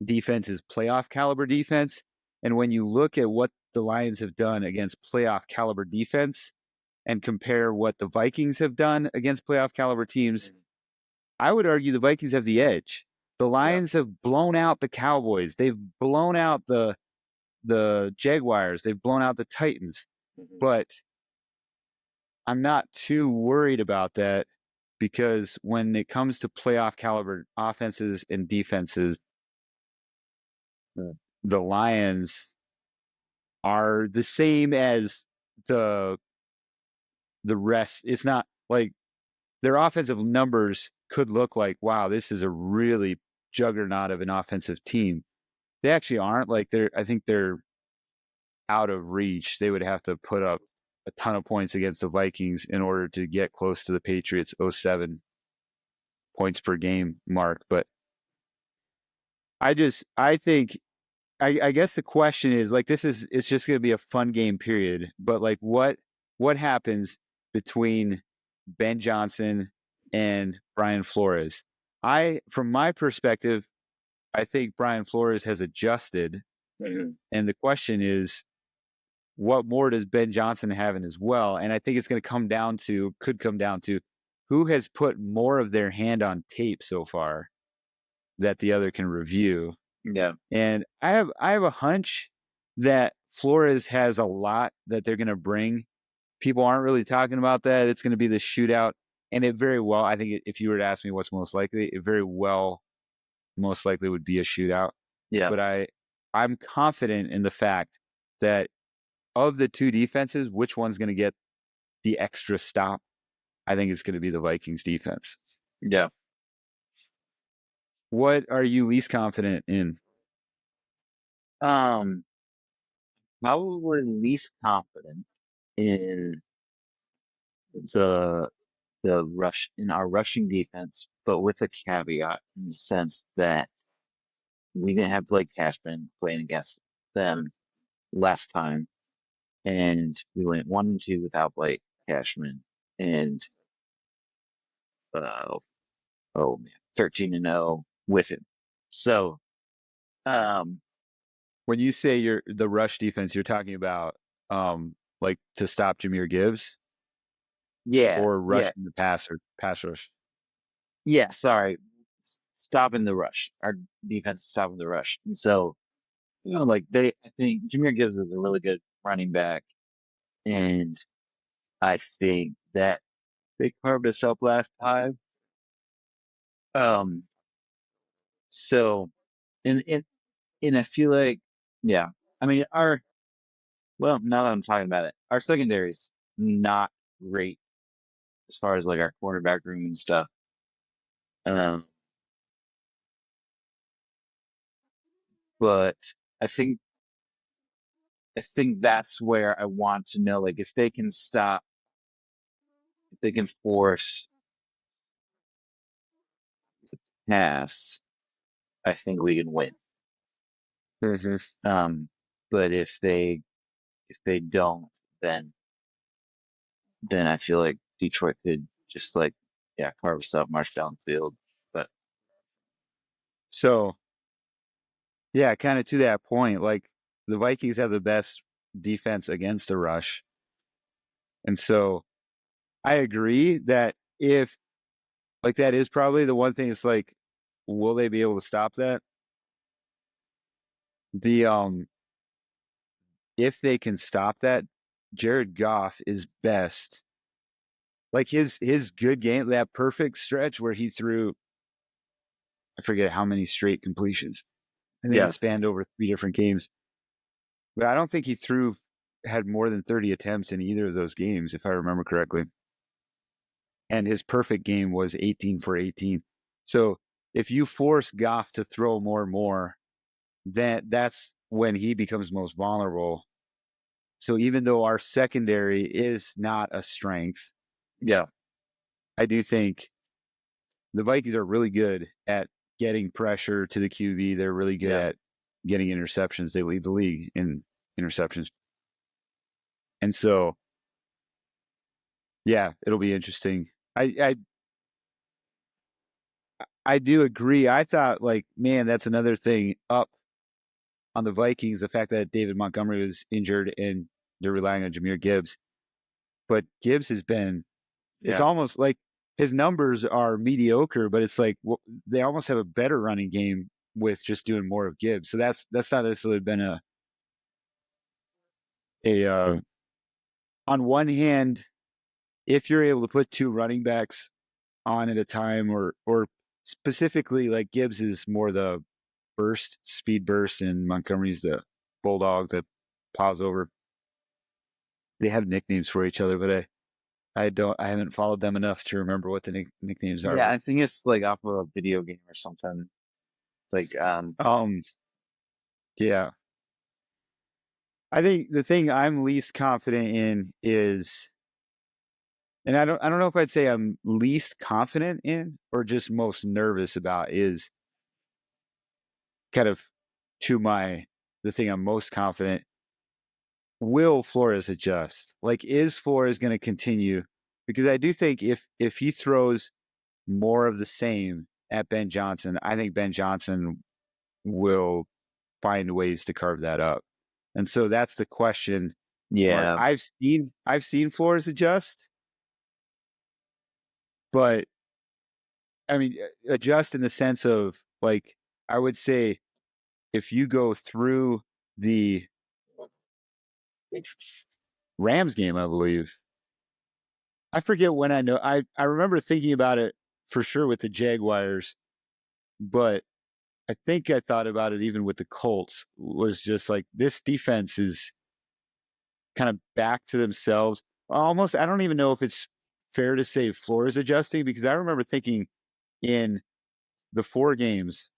defense is playoff caliber defense. And when you look at what the Lions have done against playoff caliber defense and compare what the Vikings have done against playoff caliber teams, I would argue the Vikings have the edge. The Lions have blown out the Cowboys. They've blown out the Jaguars. They've blown out the Titans. But I'm not too worried about that because when it comes to playoff caliber offenses and defenses, the Lions are the same as the rest. It's not like their offensive numbers could look like, wow, this is a really juggernaut of an offensive team. They actually aren't. I think they're out of reach. They would have to put up a ton of points against the Vikings in order to get close to the Patriots 07 points per game mark. But I think I guess the question is it's just going to be a fun game period, but like what happens between Ben Johnson and Brian Flores? From my perspective, I think Brian Flores has adjusted. Mm-hmm. And the question is, what more does Ben Johnson have in as well? And I think it's going to could come down to who has put more of their hand on tape so far that the other can review.
Yeah.
And I have a hunch that Flores has a lot that they're going to bring. People aren't really talking about that. It's going to be the shootout. And it very well, I think if you were to ask me what's most likely, it very well most likely would be a shootout.
Yeah.
But I'm confident in the fact that of the two defenses, which one's going to get the extra stop? I think it's going to be the Vikings defense.
Yeah.
What are you least confident in?
Probably least confident in the rush in our rushing defense, but with a caveat in the sense that we didn't have Blake Cashman playing against them last time, and we went 1-2 without Blake Cashman, and 13-0 with him. So,
when you say the rush defense, you're talking about like to stop Jahmyr Gibbs,
yeah,
or rushing the pass rush.
Yeah, sorry. Stopping the rush. Our defense is stopping the rush. And so, like I think Jameer Gibbs is a really good running back. And I think that they carved us up last time. Um, so, and, and I feel like, yeah, I mean, now that I'm talking about it, our secondary's not great as far as like our cornerback room and stuff. Um, but I think I think that's where I want to know, like, if they can stop, if they can force the pass, I think we can win.
Mm-hmm.
Um, but if they don't, then I feel like Detroit could just like, yeah, carve us up, march down the field. But
So yeah, kind of to that point, like the Vikings have the best defense against the rush. And so I agree that if like that is probably the one thing it's like, will they be able to stop that? The if they can stop that, Jared Goff is best. Like his good game, that perfect stretch where he threw I forget how many straight completions. I think it
yeah,
spanned over 3 different games. But I don't think he had more than 30 attempts in either of those games, if I remember correctly. And his perfect game was 18 for 18. So if you force Goff to throw more and more, that's when he becomes most vulnerable. So even though our secondary is not a strength,
yeah,
I do think the Vikings are really good at getting pressure to the QB. They're really good
yeah,
at getting interceptions. They lead the league in interceptions. And so, yeah, it'll be interesting. I do agree. I thought like, man, that's another thing up on the Vikings, the fact that David Montgomery was injured and they're relying on Jameer Gibbs. But Gibbs has been, it's
yeah,
almost like his numbers are mediocre, but it's like they almost have a better running game with just doing more of Gibbs. So that's not necessarily been a on one hand, if you're able to put two running backs on at a time, or specifically like Gibbs is more the speed burst, and Montgomery's the bulldog that plows over. They have nicknames for each other, but I haven't followed them enough to remember what the nicknames are.
yeah. I think it's like off of a video game or something. Like,
Yeah, I think the thing I'm least confident in is, and I don't know if I'd say I'm least confident in or just most nervous about is kind of the thing I'm most confident. Will Flores adjust? Like, is Flores going to continue? Because I do think if he throws more of the same at Ben Johnson, I think Ben Johnson will find ways to carve that up. And so that's the question mark.
yeah,
I've seen Flores adjust, but I mean adjust in the sense of like I would say if you go through the Rams game, I believe. I forget when I remember thinking about it for sure with the Jaguars, but I think I thought about it even with the Colts was just like this defense is kind of back to themselves. Almost, I don't even know if it's fair to say Flores adjusting because I remember thinking in the 4 games,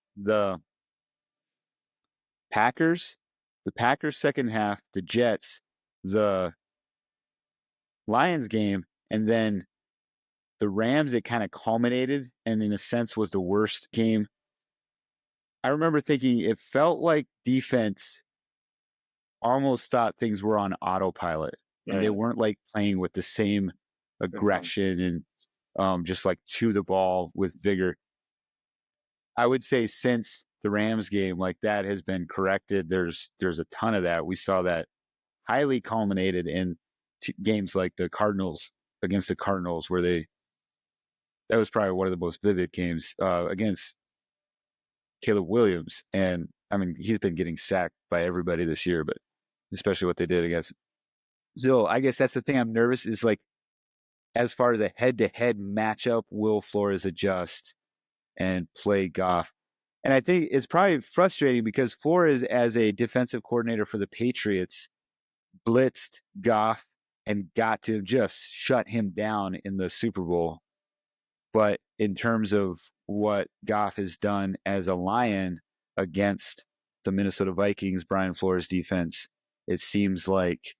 Packers, the Packers second half, the Jets, the Lions game, and then the Rams, it kind of culminated and in a sense was the worst game. I remember thinking it felt like defense almost thought things were on autopilot and they
yeah,
weren't like playing with the same aggression and just like to the ball with vigor. I would say since the Rams game, like that has been corrected. There's a ton of that. We saw that highly culminated in games like the Cardinals against the Cardinals, where that was probably one of the most vivid games against Caleb Williams. And I mean, he's been getting sacked by everybody this year, but especially what they did against him. So I guess that's the thing I'm nervous is like, as far as a head-to-head matchup, will Flores adjust and play Goff? And I think it's probably frustrating because Flores, as a defensive coordinator for the Patriots, blitzed Goff and got to just shut him down in the Super Bowl. But in terms of what Goff has done as a Lion against the Minnesota Vikings, Brian Flores defense, it seems like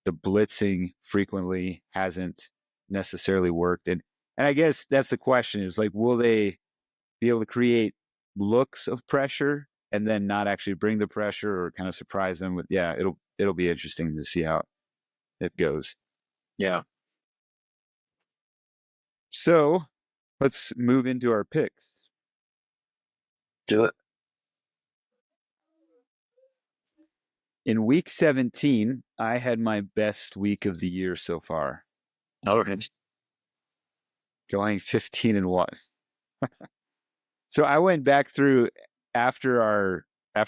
the blitzing frequently hasn't necessarily worked. And I guess that's the question is like, will they be able to create looks of pressure and then not actually bring the pressure or kind of surprise them with, yeah, it'll be interesting to see how it goes.
Yeah.
So let's move into our picks.
Do it.
In week 17, I had my best week of the year so far.
All right.
Going 15-1. So I went back through after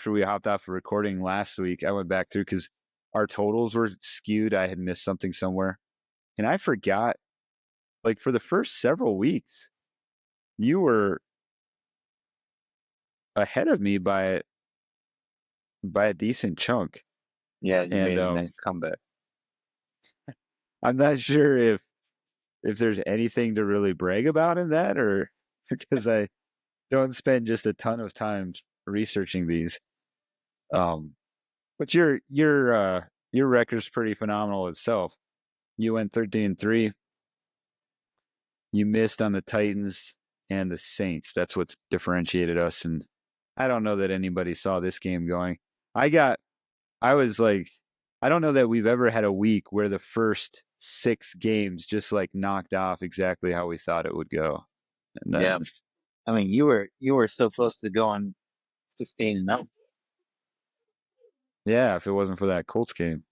we hopped off of recording last week. I went back through because our totals were skewed. I had missed something somewhere. And I forgot, like for the first several weeks, you were ahead of me by a decent chunk.
Yeah, you made a nice comeback.
I'm not sure if there's anything to really brag about in that, or because I don't spend just a ton of time researching these. But your record's pretty phenomenal itself. You went 13-3. You missed on the Titans and the Saints. That's what's differentiated us. And I don't know that anybody saw this game going. I was like, I don't know that we've ever had a week where the first 6 games just like knocked off exactly how we thought it would go. And then,
yeah. I mean, you were so close to going 16-0.
Yeah, if it wasn't for that Colts game.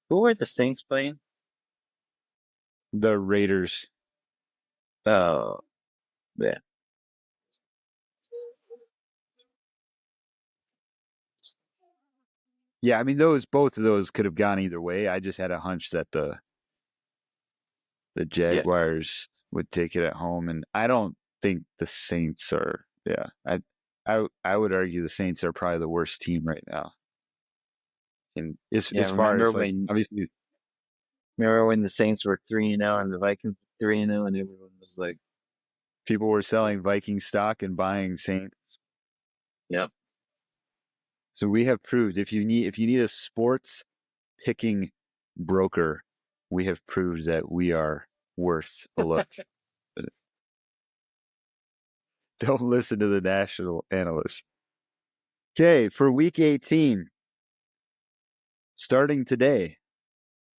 Who were the Saints playing?
The Raiders.
Oh, yeah.
Yeah, I mean both of those could have gone either way. I just had a hunch that the Jaguars would take it at home, and I don't think the Saints are. Yeah, I would argue the Saints are probably the worst team right now. And as far as like, obviously,
remember when the Saints were 3-0 and the Vikings were 3-0, and everyone was like,
people were selling Viking stock and buying Saints.
Yep.
So we have proved if you need a sports picking broker, we have proved that we are worth a look. Don't listen to the national analysts. Okay, for week 18, starting today,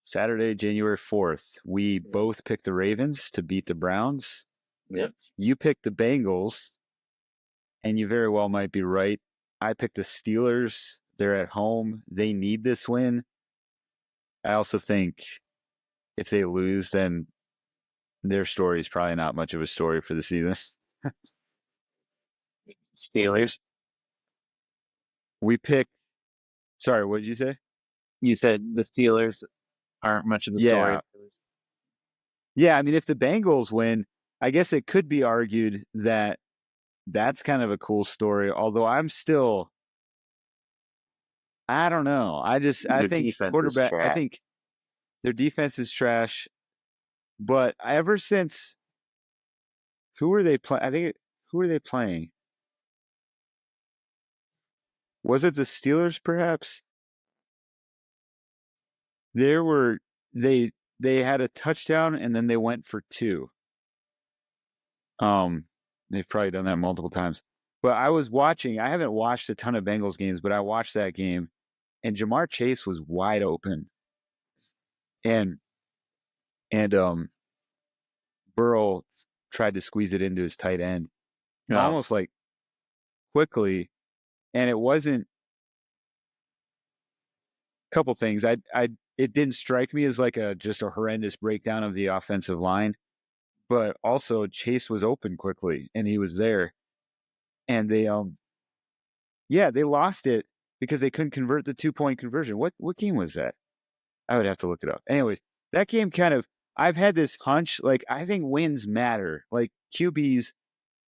Saturday, January 4th, we both picked the Ravens to beat the Browns.
Yep.
You picked the Bengals, and you very well might be right. I picked the Steelers. They're at home. They need this win. I also think if they lose, then their story is probably not much of a story for the season.
Steelers.
We picked. Sorry, what did you say?
You said the Steelers aren't much of a story.
Yeah, I mean, if the Bengals win, I guess it could be argued that that's kind of a cool story. Although I'm still, I don't know. I think quarterback. I think their defense is trash. But ever since, who were they playing? Who were they playing? Was it the Steelers, perhaps? They had a touchdown and then they went for 2. They've probably done that multiple times. But I was watching. I haven't watched a ton of Bengals games, but I watched that game, and Jamar Chase was wide open, and Burrow tried to squeeze it into his tight end, almost like quickly, and it wasn't. Couple things. It didn't strike me as like just a horrendous breakdown of the offensive line, but also Chase was open quickly and he was there. And they they lost it because they couldn't convert the 2-point conversion. What game was that? I would have to look it up. Anyways, that game I've had this hunch, like I think wins matter. Like QBs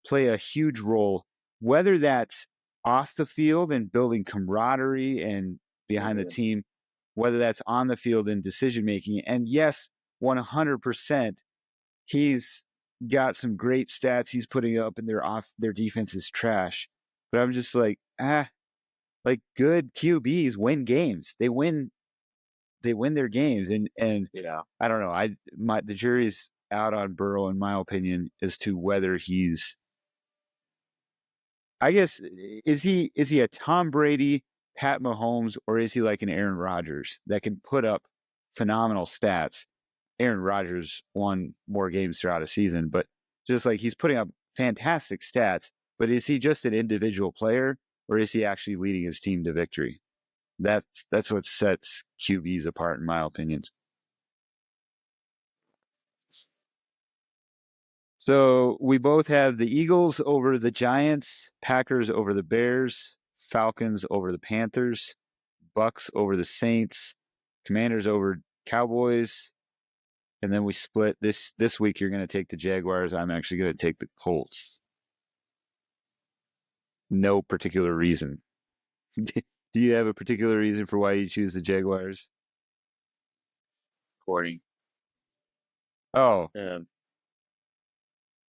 play a huge role, whether that's off the field and building camaraderie and behind the team, whether that's on the field in decision making. And yes, 100%, he's got some great stats he's putting up, and their defense is trash. But I'm just like, like good QBs win games. They win their games, and
Yeah.
I don't know. The jury's out on Burrow, in my opinion, as to whether he's. I guess is he a Tom Brady, Pat Mahomes, or is he like an Aaron Rodgers that can put up phenomenal stats? Aaron Rodgers won more games throughout a season, but just like he's putting up fantastic stats. But is he just an individual player, or is he actually leading his team to victory? That's what sets QBs apart, in my opinion. So we both have the Eagles over the Giants, Packers over the Bears, Falcons over the Panthers, Bucks over the Saints, Commanders over Cowboys, and then we split this week. You're going to take the Jaguars. I'm actually going to take the Colts. No particular reason. Do you have a particular reason for why you choose the Jaguars?
According.
Oh,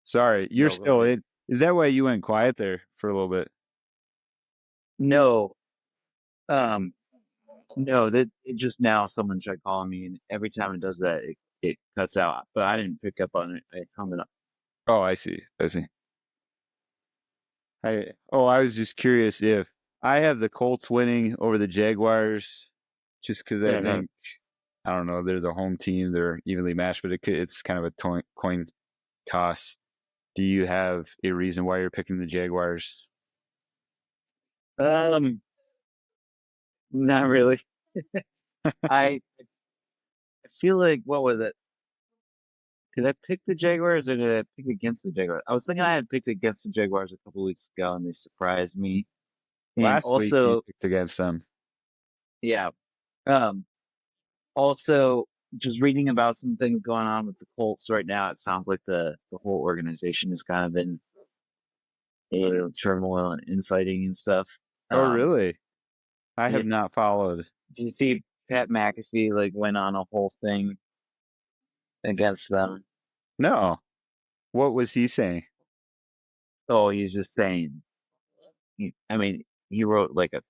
sorry. You're
No,
still in. Is that why you went quiet there for a little bit?
No. No, that it just now someone tried calling me, and every time it does that, it cuts out. But I didn't pick up on it. I hung it up.
Oh, I see. I was just curious if I have the Colts winning over the Jaguars, just because I think I don't know, they're the home team, they're evenly matched, but it's kind of a coin toss. Do you have a reason why you're picking the Jaguars?
Not really. I feel like, what was it? Did I pick the Jaguars or did I pick against the Jaguars? I was thinking I had picked against the Jaguars a couple weeks ago, and they surprised me. And
Last week you
also,
picked against them.
yeah. Also, just reading about some things going on with the Colts right now, it sounds like the whole organization is kind of in turmoil and infighting and stuff.
Oh, really? I
yeah.
have not followed.
Did you see Pat McAfee went on a whole thing against them?
No. What was he saying?
Oh, he's just saying. He wrote like an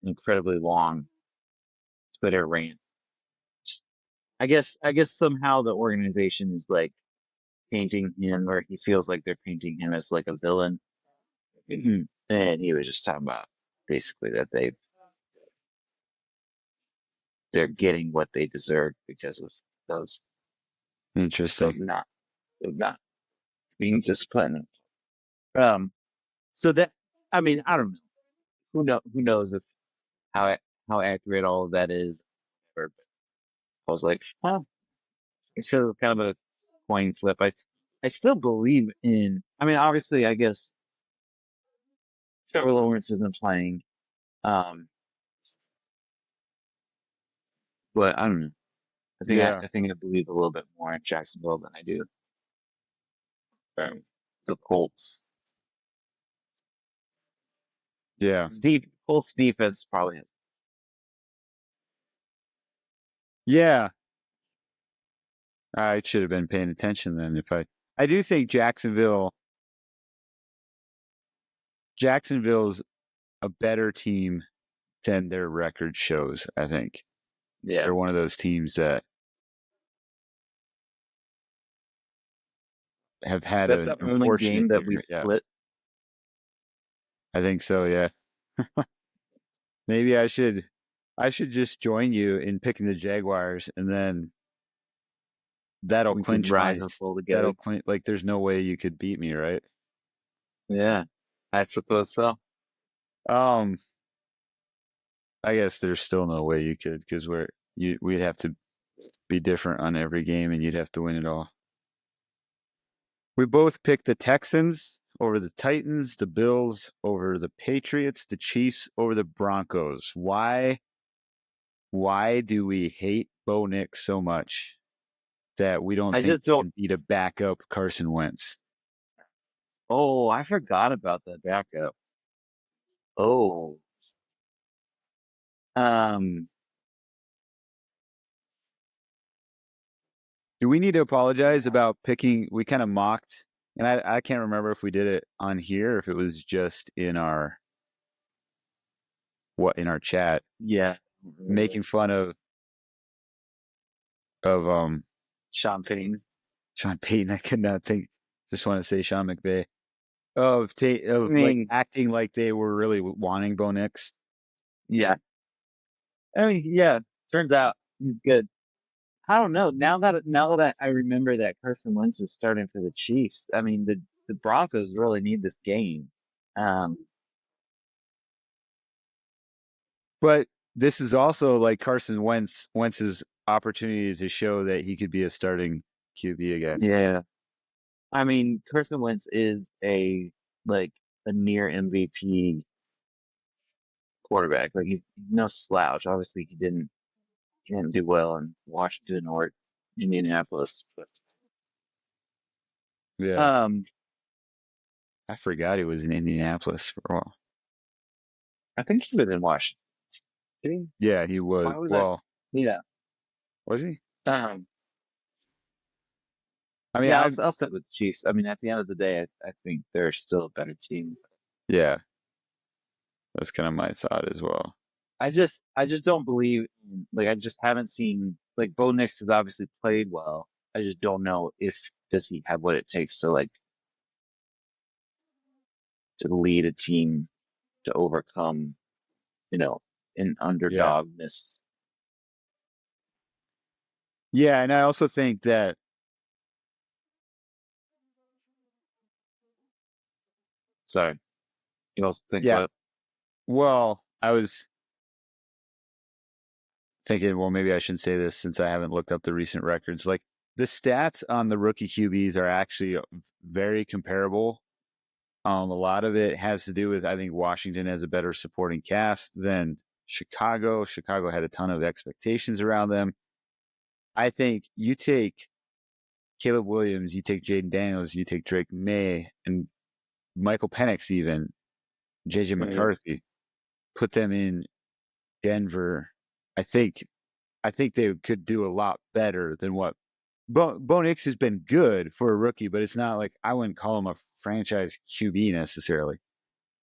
incredibly long Twitter rant. I guess somehow the organization is like painting him, or he feels like they're painting him as like a villain. And he was just talking about basically that they're getting what they deserve because of those.
Interesting.
Not being disciplined. So that, I don't know. Who knows if how accurate all of that is. Or I was like, well, it's kind of a coin flip. I still believe in. Obviously, I guess Trevor Lawrence isn't playing. But I don't know. I think I believe a little bit more in Jacksonville than I do the Colts.
Yeah.
Colts defense probably.
Yeah. I should have been paying attention then. I do think Jacksonville's a better team than their record shows, I think.
Yeah.
They're one of those teams that have had an unfortunate
game that
year.
we split.
I think so, yeah. Maybe I should just join you in picking the Jaguars, and then that'll clinch like there's no way you could beat me, right?
Yeah, I suppose so.
I guess there's still no way you could, because we'd have to be different on every game, and you'd have to win it all. We both picked the Texans over the Titans, the Bills over the Patriots, the Chiefs over the Broncos. Why do we hate Bo Nix so much that we don't
I
think
just
he
don't.
can beat a backup Carson Wentz?
Oh, I forgot about that backup. Oh, um,
Do we need to apologize
yeah,
about picking? We kind of mocked, and I can't remember if we did it on here or if it was just in our in our chat,
yeah.
making fun of
Sean Payton.
Sean Payton. I could not think. Just want to say Sean McVay
I
of like
mean,
acting like they were really wanting Bo Nix.
yeah. I mean, yeah. Turns out he's good. I don't know. Now that I remember that Carson Wentz is starting for the Chiefs. I mean, the Broncos really need this game. Um,
But this is also like Wentz's opportunity to show that he could be a starting QB again.
yeah. I mean, Carson Wentz is like a near MVP quarterback. Like he's no slouch. Obviously, he didn't do well in Washington or Indianapolis, but
Yeah,
um,
I forgot he was in Indianapolis for a while.
I think he was in Washington. Did he?
Yeah, he was.
Why was that?
Well,
Yeah.
was he?
Um,
I mean,
yeah,
I
I'll sit with the Chiefs. I mean, at the end of the day, I think they're still a better team.
yeah, that's kind of my thought as well.
I just don't believe like I just haven't seen like Bo Nix has obviously played well. I just don't know if does he have what it takes to like to lead a team to overcome, an
Yeah,
underdogness.
yeah, and I also think that
Sorry. You also think
yeah.
what?
Well, I was thinking, well, maybe I shouldn't say this since I haven't looked up the recent records. Like the stats on the rookie QBs are actually very comparable. A lot of it has to do with I think Washington has a better supporting cast than Chicago. Chicago had a ton of expectations around them. I think you take Caleb Williams, you take Jaden Daniels, you take Drake May, and Michael Penix, even JJ
Yeah.
McCarthy, put them in Denver. I think they could do a lot better than what Bo Nix has been good for a rookie, but it's not like I wouldn't call him a franchise QB necessarily.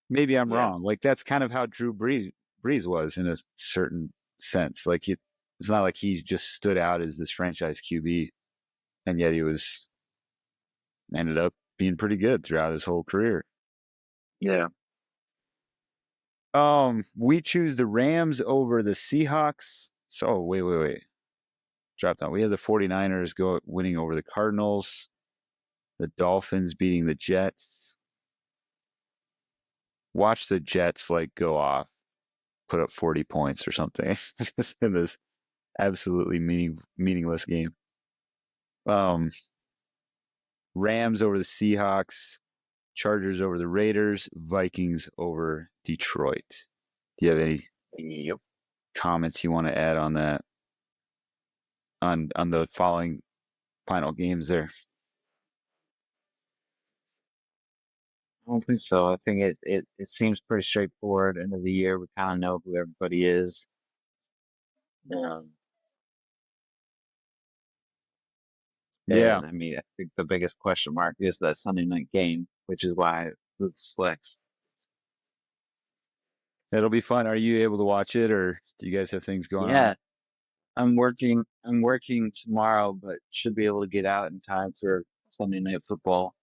Maybe I'm
Yeah.
wrong. Like that's kind of how Brees was in a certain sense. Like it's not like he just stood out as this franchise QB, and yet he was ended up being pretty good throughout his whole career.
Yeah.
We choose the Rams over the Seahawks. So wait. Drop down. We have the 49ers winning over the Cardinals, the Dolphins beating the Jets. Watch the Jets like go off, put up 40 points or something in this absolutely meaningless game. Um, Rams over the Seahawks, Chargers over the Raiders, Vikings over Detroit. Do you have any
Yep.
comments you want to add on that? On the following final games there?
I don't think so. I think it seems pretty straightforward. End of the year, we kind of know who everybody is. Um,
Yeah,
and I mean, I think the biggest question mark is that Sunday night game, which is why it was flex.
it'll be fun. Are you able to watch it, or do you guys have things going on?
Yeah, I'm working. I'm working tomorrow, but should be able to get out in time for Sunday night football.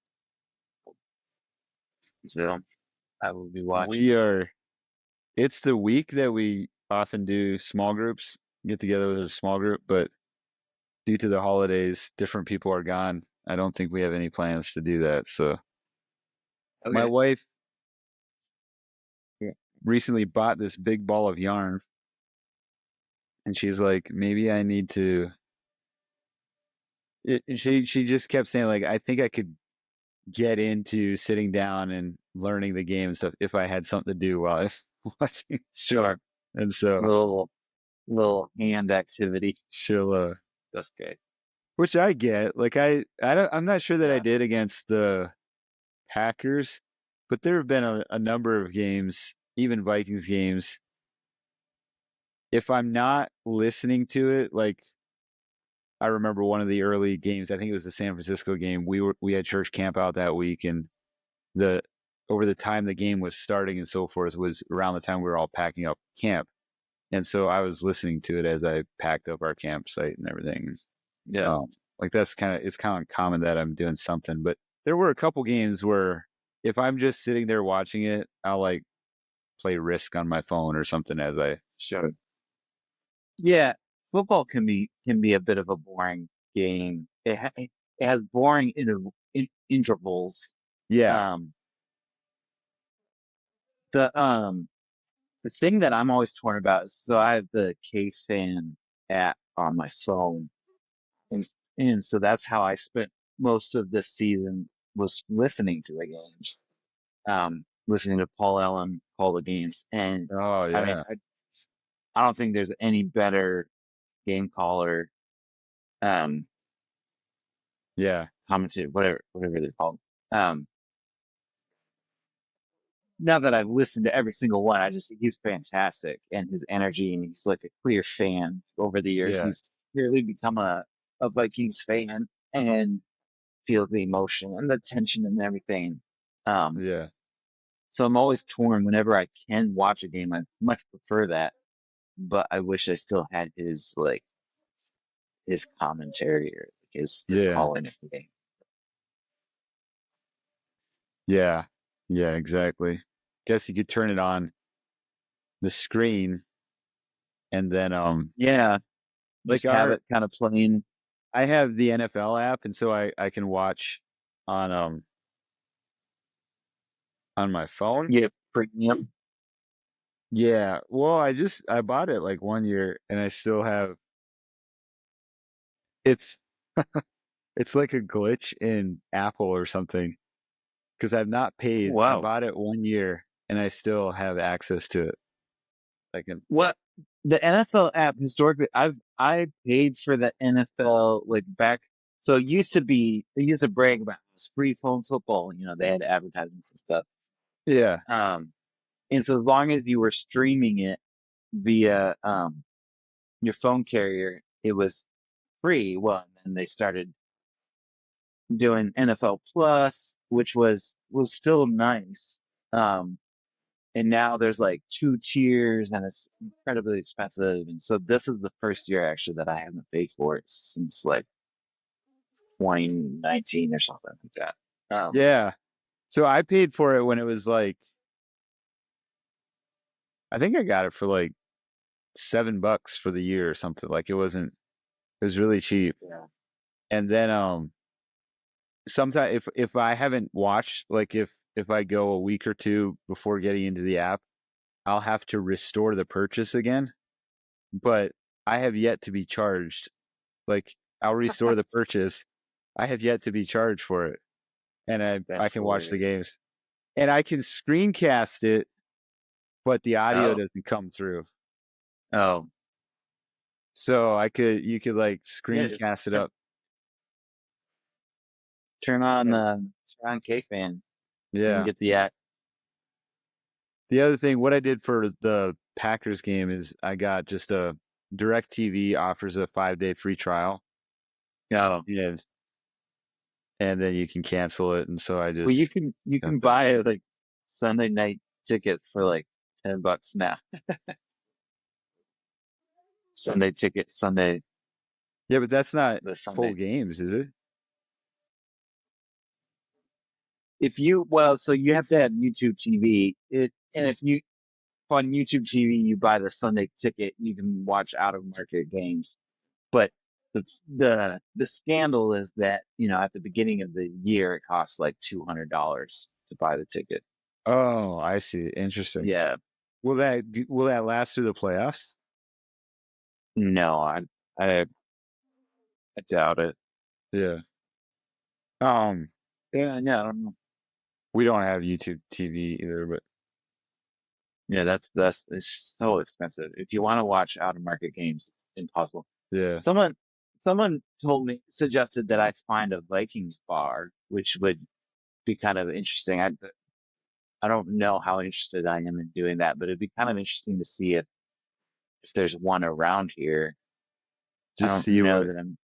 So I will be watching.
We are. It's the week that we often do small groups, get together with a small group, but due to the holidays, different people are gone. I don't think we have any plans to do that. So my
Okay.
wife recently bought this big ball of yarn, and she's like, maybe I need to. She just kept saying like, I think I could get into sitting down and learning the game and stuff if I had something to do while I was watching.
Sure.
And so
Little hand activity.
she'll,
That's great.
which I get. Like I'm not sure that I
Yeah.
did against the Packers, but there have been a number of games, even Vikings games. If I'm not listening to it, like I remember one of the early games, I think it was the San Francisco game. We had church camp out that week, and the over the time the game was starting and so forth was around the time we were all packing up camp. And so I was listening to it as I packed up our campsite and everything.
Yeah.
Like it's kind of common that I'm doing something, but there were a couple games where if I'm just sitting there watching it, I'll like play Risk on my phone or something as I
Sure. Yeah. Football can be a bit of a boring game. It has boring intervals.
yeah.
Um, the the thing that I'm always torn about is, so I have the K-Fan app on my phone, and so that's how I spent most of this season, was listening to the games, listening to Paul Allen call the games. And
Oh
I mean,
yeah.
I don't think there's any better game caller, um,
Yeah.
commentator, whatever they're called. Um, Now that I've listened to every single one, I just think he's fantastic, and his energy, and he's like a clear fan over the years.
Yeah.
He's clearly become a Vikings fan and feel the emotion and the tension and everything. Um,
Yeah.
so I'm always torn whenever I can watch a game. I much prefer that, but I wish I still had his commentary or his
Yeah.
calling of the game.
Yeah. Yeah, exactly. Guess you could turn it on the screen and then
Yeah,
like
just have it kind of playing.
I have the NFL app and so I can watch on on my phone.
Yeah, premium.
Yeah. Well, I bought it like 1 year and I still have it's it's like a glitch in Apple or something because I've not paid. I
Wow.
bought it 1 year and I still have access to it. I can
What the NFL app historically, I paid for the NFL like back. So it used to be, they used to brag about this free phone football. They had advertisements and stuff.
Yeah.
And so as long as you were streaming it via your phone carrier, it was free. Well, and then they started doing NFL Plus, which was still nice. Um, and now there's like 2 tiers, and it's incredibly expensive. And so this is the first year actually that I haven't paid for it since like 2019 or something like that.
Yeah. So I paid for it when it was like I think I got it for like $7 for the year or something. Like it was really cheap.
Yeah.
And then sometimes if I haven't watched like if I go a week or two before getting into the app, I'll have to restore the purchase again. But I have yet to be charged. Like I'll restore the purchase. I have yet to be charged for it. And I
That's
can watch the
hilarious.
games. And I can screencast it, but the audio
Oh,
doesn't come through.
oh,
So you could like
yeah. Just
screencast it
turn,
up.
turn on
And
K-Fan and
yeah.
get the app.
The other thing, what I did for the Packers game is I got just a DirecTV offers a 5-day free trial.
Oh,
Yeah. And then you can cancel it. And so I
well, you
just
can you
got
can
the,
buy a like Sunday night ticket for like $10 now. Sunday ticket, Sunday,
yeah, but that's not
the
full
Sunday.
games, is it?
If you, well, so you have to have YouTube TV. And if you, on YouTube TV, you buy the Sunday ticket, you can watch out of market games. But the scandal is that, at the beginning of the year, it costs like $200 to buy the ticket.
Oh, I see. Interesting.
Yeah.
Will that last through the playoffs?
No, I, I doubt it.
Yeah. Um,
Yeah, yeah, I don't know.
We don't have YouTube TV either, but
Yeah, that's it's so expensive. If you want to watch out of market games, it's impossible.
yeah,
Someone someone suggested that I find a Vikings bar, which would be kind of interesting. I don't know how interested I am in doing that, but it'd be kind of interesting to see if there's one around here. I
just
don't
see
know
what
that I'm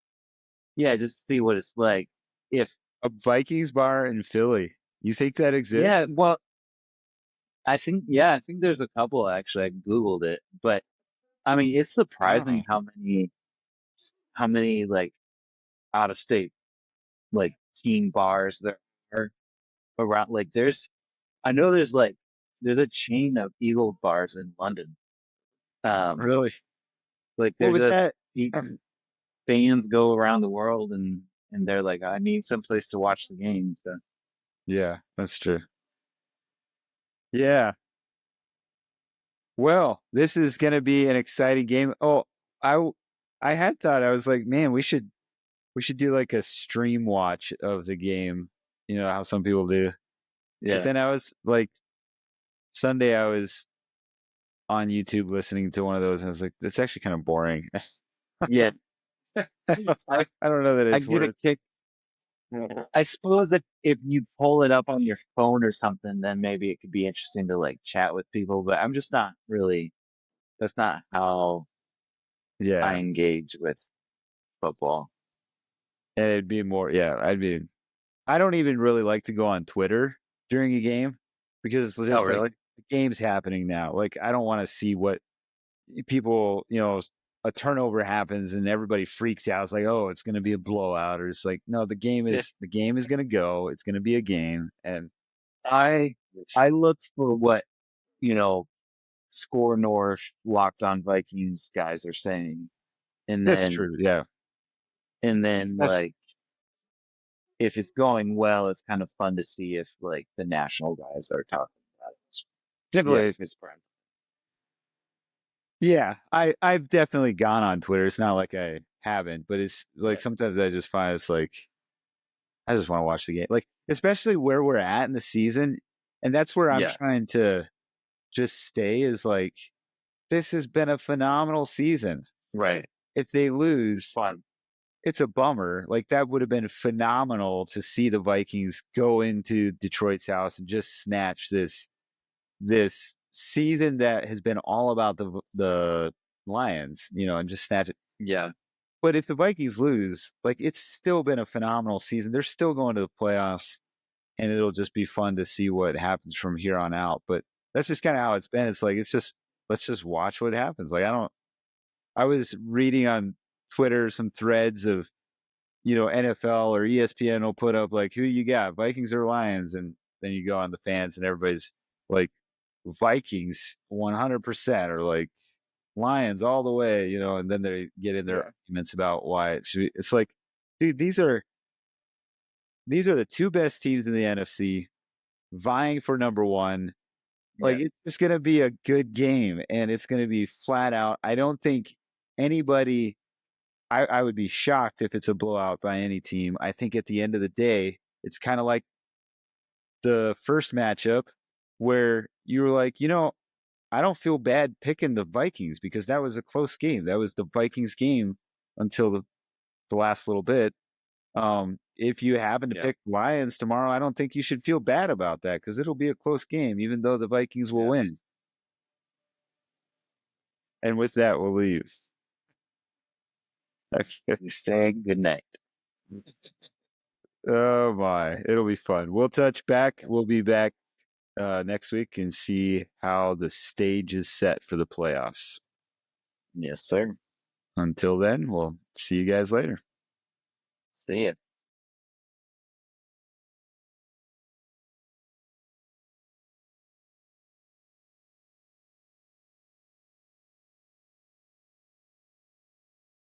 yeah, just see what it's like. If
a Vikings bar in Philly. You think that exists?
yeah, well, I think there's a couple actually. I Googled it, but I mean it's
Oh,
surprising how many like out of state like team bars there are around. Like I know there's a chain of Eagle bars in London. Um,
really?
like
Well,
there's
with
a
that,
fans go around the world and they're like, I need some place to watch the game. So
yeah, that's true. Yeah. Well, this is going to be an exciting game. Oh, I w- I had thought I was like, man, we should do like a stream watch of the game. You know how some people do. But
yeah,
then I was like, Sunday I was on YouTube listening to one of those, and I was like, that's actually kind of boring.
yeah. I
I don't know that
I
it's
get a
worth.
kick. I suppose if you pull it up on your phone or something, then maybe it could be interesting to like chat with people. But I'm just not really. That's not how I
Yeah,
engage with football.
and it'd be more. Yeah, I'd be. I don't even really like to go on Twitter during a game because it's
Oh,
just like
really?
the game's happening now. Like I don't want to see what people, a turnover happens and everybody freaks out. It's like, oh, it's going to be a blowout, or it's like, no,
Yeah.
the game is going to go. It's going to be a game, and
I I look for what you know Score North Locked On Vikings guys are saying, and
that's
then
true. Yeah, that's
like if it's going well, it's kind of fun to see if like the national guys are talking about it.
yeah,
Particularly if it's prime.
yeah. I've definitely gone on Twitter. It's not like I haven't, but it's like
Yeah.
sometimes I just find it's like I just want to watch the game, like especially where we're at in the season, and that's where I'm
Yeah.
trying to just stay. Is like this has been a phenomenal season.
Right.
If they
It's
lose,
fun.
it's a bummer. Like that would have been phenomenal to see the Vikings go into Detroit's house and just snatch this season that has been all about the Lions, and just snatch it.
Yeah.
But if the Vikings lose, like it's still been a phenomenal season. They're still going to the playoffs, and it'll just be fun to see what happens from here on out. But that's just kind of how it's been. It's like let's just watch what happens. Like I was reading on Twitter some threads of NFL or ESPN will put up like who you got, Vikings or Lions, and then you go on the fans and everybody's like Vikings 100% or like Lions all the way, and then they get in their
Yeah.
arguments about why it should be. It's like, dude, these are the two best teams in the NFC vying for number one. Like
Yeah.
it's just gonna be a good game and it's gonna be flat out. I don't think anybody I would be shocked if it's a blowout by any team. I think at the end of the day, it's kind of like the first matchup where you were like, I don't feel bad picking the Vikings because that was a close game. That was the Vikings game until the last little bit. If you happen to
Yeah.
pick Lions tomorrow, I don't think you should feel bad about that because it'll be a close game, even though the Vikings will
Yeah.
win. And with that, we'll leave.
We say good night.
Oh my, it'll be fun. We'll touch back.
Yeah.
We'll be back next week and see how the stage is set for the playoffs.
Yes, sir.
Until then, we'll see you guys later.
See ya.